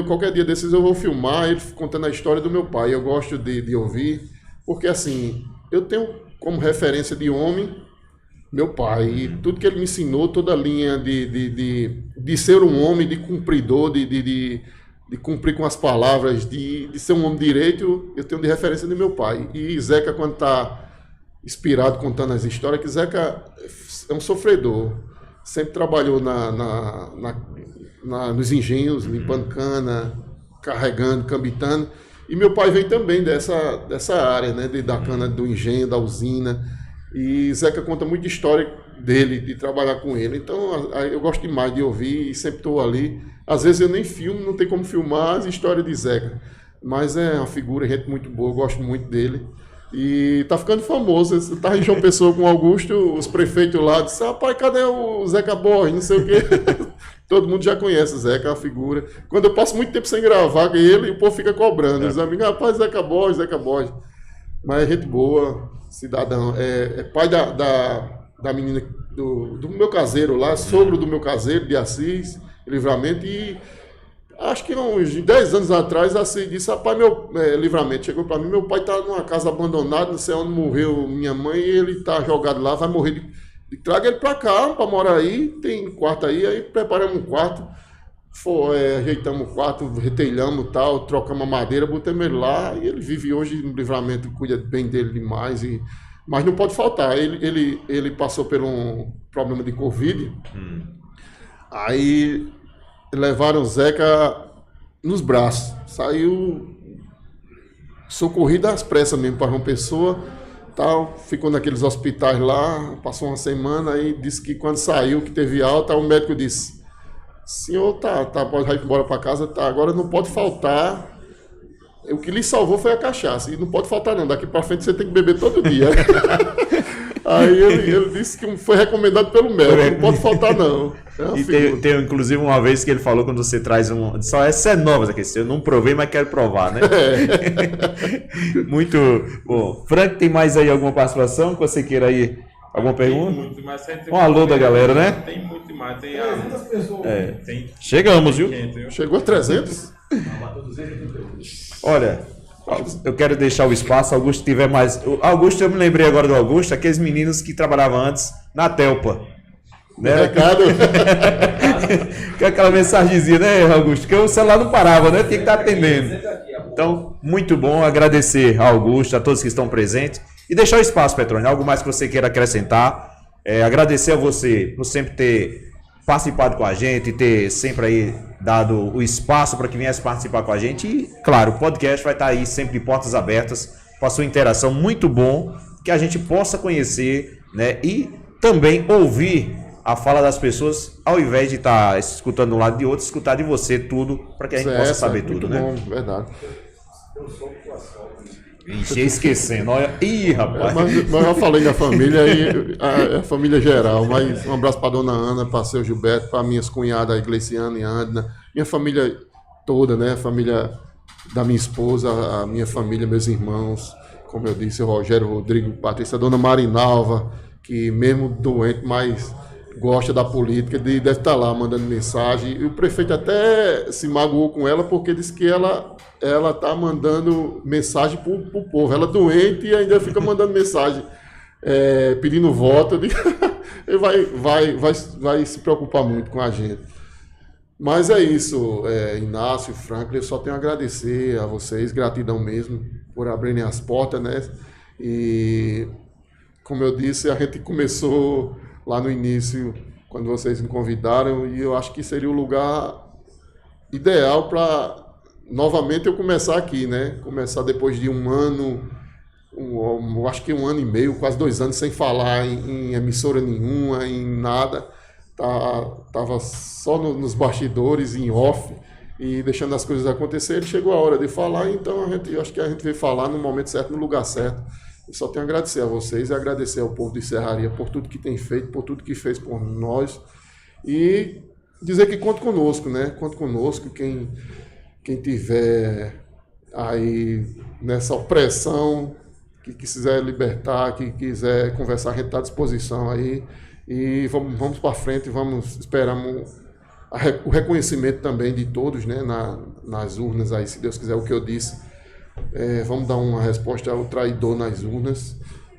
qualquer dia desses eu vou filmar ele contando a história do meu pai. Eu gosto de ouvir, porque assim, eu tenho como referência de homem meu pai, e tudo que ele me ensinou, toda a linha de ser um homem, de cumpridor, de cumprir com as palavras, de ser um homem direito, eu tenho de referência de meu pai. E Zeca, quando está inspirado contando as histórias, que Zeca é um sofredor, sempre trabalhou nos engenhos, limpando cana, carregando, cambitando, e meu pai veio também dessa área, né, da cana, do engenho, da usina, e Zeca conta muita história dele, de trabalhar com ele. Então, eu gosto demais de ouvir e sempre estou ali. Às vezes eu nem filmo, não tem como filmar as histórias de Zeca. Mas é uma figura, gente muito boa, eu gosto muito dele. E tá ficando famoso. Você tá em João Pessoa com o Augusto, os prefeitos lá disseram, rapaz, cadê o Zeca Borges, não sei o quê. Todo mundo já conhece o Zeca, é uma figura. Quando eu passo muito tempo sem gravar com ele, o povo fica cobrando. Os amigos, rapaz, Zeca Borges. Mas é gente boa, cidadão. É pai da menina do meu caseiro lá, sogro do meu caseiro, de Assis, Livramento, e acho que uns 10 anos atrás, Assis disse, rapaz, Livramento, chegou para mim, meu pai está numa casa abandonada, não sei onde morreu minha mãe, e ele está jogado lá, vai morrer traga ele para cá, para morar aí, tem quarto aí preparamos um quarto, ajeitamos o quarto, retelhamos e tal, trocamos a madeira, botamos ele lá, e ele vive hoje no Livramento, cuida bem dele demais, mas não pode faltar, ele passou por um problema de Covid, aí levaram o Zeca nos braços, saiu socorrido às pressas mesmo para João Pessoa, tal, ficou naqueles hospitais lá, passou uma semana, aí disse que quando saiu, que teve alta, o médico disse, senhor, pode ir embora para casa, agora não pode faltar, o que lhe salvou foi a cachaça, e não pode faltar não, daqui para frente você tem que beber todo dia. Aí ele disse que foi recomendado pelo médico, não pode faltar não. E tem inclusive uma vez que ele falou, quando você traz só essa é nova aqui, eu não provei, mas quero provar, né? Muito bom. Frank, tem mais aí alguma participação que você queira aí Alguma pergunta? Tem muito, mas Um alô da galera, né? Tem muito demais. Tem 300 pessoas. Tem Chegamos, viu? 500, viu? Chegou a 300? Olha, eu quero deixar o espaço, Augusto tiver mais. Augusto, eu me lembrei agora do Augusto, aqueles meninos que trabalhavam antes na Telpa. Né? Recado. Com aquela mensagenzinha, né, Augusto? Que o celular não parava, né? Tinha que estar atendendo. Então, muito bom agradecer ao Augusto, a todos que estão presentes. E deixar o espaço, Petrônio. Algo mais que você queira acrescentar. Agradecer a você por sempre ter participado com a gente, ter sempre aí dado o espaço para que viesse participar com a gente. E, claro, o podcast vai estar aí sempre de portas abertas para a sua interação. Muito bom que a gente possa conhecer, né? E também ouvir a fala das pessoas, ao invés de estar escutando de um lado de outro, escutar de você tudo, para que a gente possa saber tudo, né? Bom, verdade. Ixi, esquecendo, olha. Ih, rapaz. Mas eu já falei da família, e a família geral, mas um abraço para dona Ana, para seu Gilberto, para minhas cunhadas, a Iglesiana e a Andna, minha família toda, né? A família da minha esposa, a minha família, meus irmãos, como eu disse, o Rogério, o Rodrigo, a Patrícia, a dona Marinalva, que mesmo doente, mas gosta da política, deve estar lá mandando mensagem. E o prefeito até se magoou com ela porque disse que ela está mandando mensagem para o povo. Ela é doente e ainda fica mandando mensagem pedindo voto. Ele vai se preocupar muito com a gente. Mas é isso, Inácio, Franklin, eu só tenho a agradecer a vocês, gratidão mesmo por abrirem as portas, né? E como eu disse, a gente começou lá no início, quando vocês me convidaram, e eu acho que seria o lugar ideal para novamente eu começar aqui, né? Começar depois de um ano, acho que 1 ano e meio, quase 2 anos sem falar em emissora nenhuma, em nada. Tava só nos bastidores, em off, e deixando as coisas acontecerem. Chegou a hora de falar, então eu acho que a gente veio falar no momento certo, no lugar certo. Eu só tenho a agradecer a vocês e agradecer ao povo de Serraria por tudo que tem feito, por tudo que fez por nós. E dizer que conta conosco, né? Conta conosco, quem tiver aí nessa opressão, que quiser libertar, que quiser conversar, a gente está à disposição aí. E vamos para frente, vamos esperar o reconhecimento também de todos, né? Nas urnas aí, se Deus quiser, o que eu disse. Vamos dar uma resposta ao traidor nas urnas.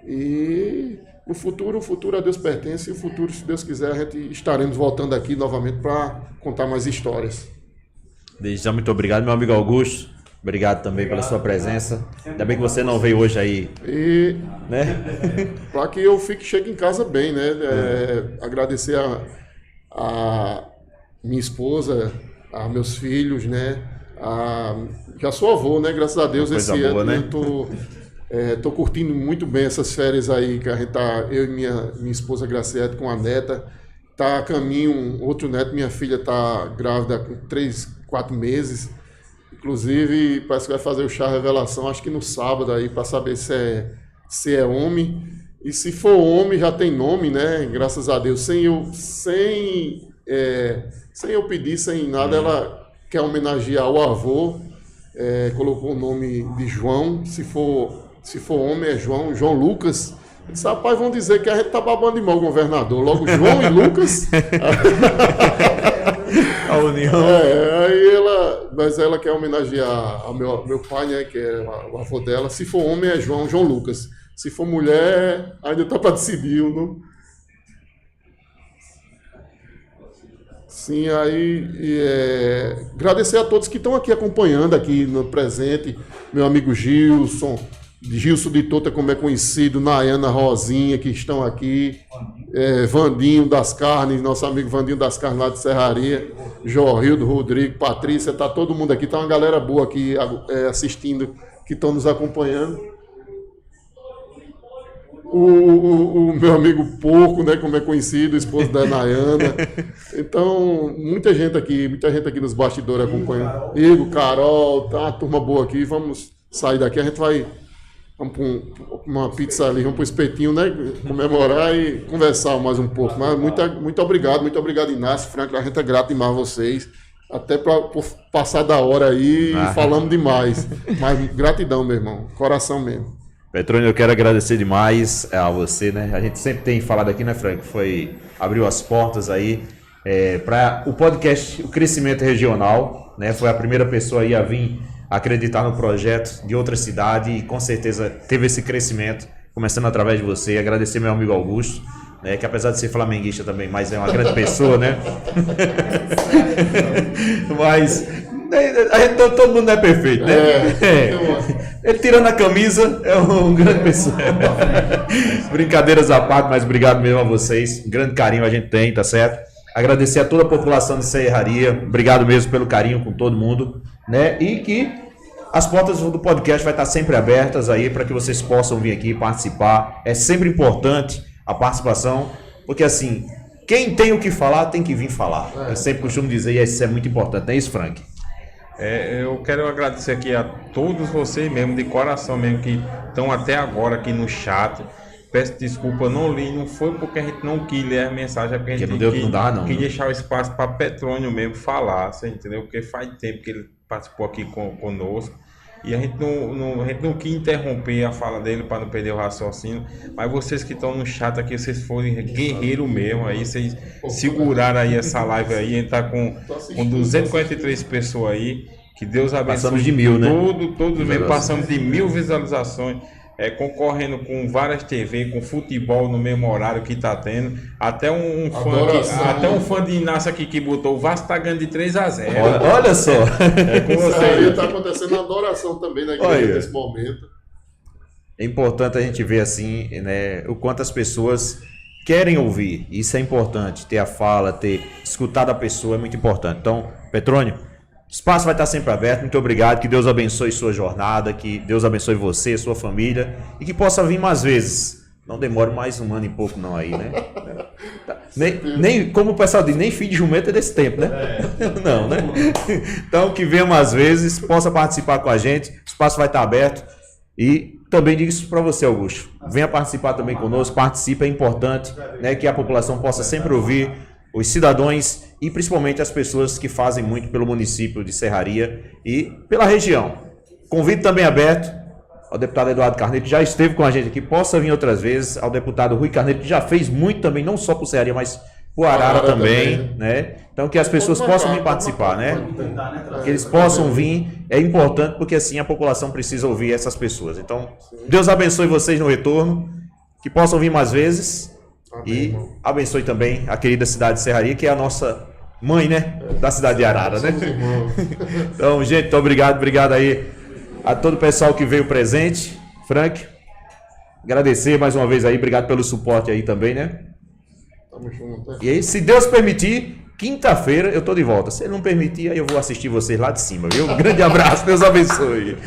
E o futuro a Deus pertence. E o futuro, se Deus quiser, a gente estaremos voltando aqui novamente para contar mais histórias. Desde já, muito obrigado, meu amigo Augusto. Obrigado também pela sua presença. Ainda bem que você não veio hoje aí. E né? para que eu chegue em casa bem, né? Agradecer a minha esposa, a meus filhos, né? Já sou avô, né? Graças a Deus, esse ano, né? Eu tô curtindo muito bem essas férias aí, que a gente tá, eu e minha esposa Graciete com a neta, tá a caminho, outro neto, minha filha tá grávida com 3, 4 meses, inclusive parece que vai fazer o chá revelação, acho que no sábado aí, para saber se é homem, e se for homem já tem nome, né? Graças a Deus, sem eu pedir, sem nada, ela quer homenagear o avô, colocou o nome de João, se for homem é João Lucas. Eu disse, rapaz, vão dizer que a gente tá babando de mal o governador, logo João e Lucas. A união. Mas ela quer homenagear ao meu pai, né, que é o avô dela. Se for homem é João Lucas. Se for mulher, ainda tá para decidir, não? Sim, aí agradecer a todos que estão aqui acompanhando aqui no presente, meu amigo Gilson de Tota, como é conhecido, Nayana, Rosinha, que estão aqui, Vandinho das Carnes, nosso amigo Vandinho das Carnes lá de Serraria, Jorrildo, Rodrigo, Patrícia, tá todo mundo aqui, tá uma galera boa aqui assistindo, que estão nos acompanhando. O meu amigo Porco, né, como é conhecido, esposo da Nayana. Então, muita gente aqui nos bastidores acompanhando. Igor, Carol, tá uma turma boa aqui. Vamos sair daqui, vamos para uma pizza ali, vamos para o espetinho, né, comemorar e conversar mais um pouco. Mas muito obrigado, Inácio, Franklin, a gente é grato demais a vocês. Até por passar da hora aí, falamos demais. Mas gratidão, meu irmão, coração mesmo. Petrônio, eu quero agradecer demais a você, né? A gente sempre tem falado aqui, né, Frank? Abriu as portas aí para o podcast, o crescimento regional, né? Foi a primeira pessoa aí a vir acreditar no projeto de outra cidade e com certeza teve esse crescimento, começando através de você. Agradecer meu amigo Augusto, né? Que apesar de ser flamenguista também, mas é uma grande pessoa, né? Mas todo mundo não é perfeito, né? Ele tirando a camisa é um grande pessoa. Brincadeiras à parte, mas obrigado mesmo a vocês. Um grande carinho a gente tem, tá certo? Agradecer a toda a população de Serraria. Obrigado mesmo pelo carinho com todo mundo, né? E que as portas do podcast vai estar sempre abertas aí para que vocês possam vir aqui participar. É sempre importante a participação, porque assim, quem tem o que falar tem que vir falar. Eu sempre costumo dizer, e isso é muito importante, não é isso, Frank? Eu quero agradecer aqui a todos vocês mesmo, de coração mesmo, que estão até agora aqui no chat. Peço desculpa, não li, não foi porque a gente não quis ler a mensagem, é porque a gente quis deixar o espaço para Petrônio mesmo falar, você entendeu? Porque faz tempo que ele participou aqui conosco e a gente não quis interromper a fala dele para não perder o raciocínio, mas vocês que estão no chat aqui, vocês foram guerreiro mesmo, aí vocês seguraram aí essa live aí, a gente tá com 243 pessoas aí, que Deus abençoe. Passamos de 1000, né? Todos mesmo, passamos de 1000 visualizações. Concorrendo com várias TV, com futebol no mesmo horário que tá tendo. Até um fã de Inácio aqui que botou o Vasco tá ganhando de 3-0. Olha só. Com você. Tá acontecendo adoração também na igreja nesse momento. É importante a gente ver assim, né, o quanto as pessoas querem ouvir. Isso é importante. Ter a fala, ter escutado a pessoa é muito importante. Então, Petrônio, o espaço vai estar sempre aberto, muito obrigado, que Deus abençoe sua jornada, que Deus abençoe você, sua família, e que possa vir mais vezes. Não demore mais um ano e pouco não aí, né? Nem, como o pessoal diz, nem filho de jumento é desse tempo, né? Não, né? Então, que venha mais vezes, possa participar com a gente, o espaço vai estar aberto. E também digo isso para você, Augusto. Venha participar também conosco, participe, é importante, né, que a população possa sempre ouvir os cidadãos e principalmente as pessoas que fazem muito pelo município de Serraria e pela região. Convite também aberto ao deputado Eduardo Carneiro, que já esteve com a gente aqui, possa vir outras vezes, ao deputado Rui Carneiro, que já fez muito também, não só por Serraria, mas por Arara também, né? Então que as pessoas possam vir participar, né? Que eles possam vir, é importante porque assim a população precisa ouvir essas pessoas. Então, Deus abençoe vocês no retorno, que possam vir mais vezes. E abençoe também a querida cidade de Serraria, que é a nossa mãe, né? Da cidade de Arara, né? Então, gente, muito obrigado aí a todo o pessoal que veio presente. Frank, agradecer mais uma vez aí, obrigado pelo suporte aí também, né? E aí, se Deus permitir, quinta-feira eu tô de volta. Se ele não permitir, aí eu vou assistir vocês lá de cima, viu? Um grande abraço, Deus abençoe.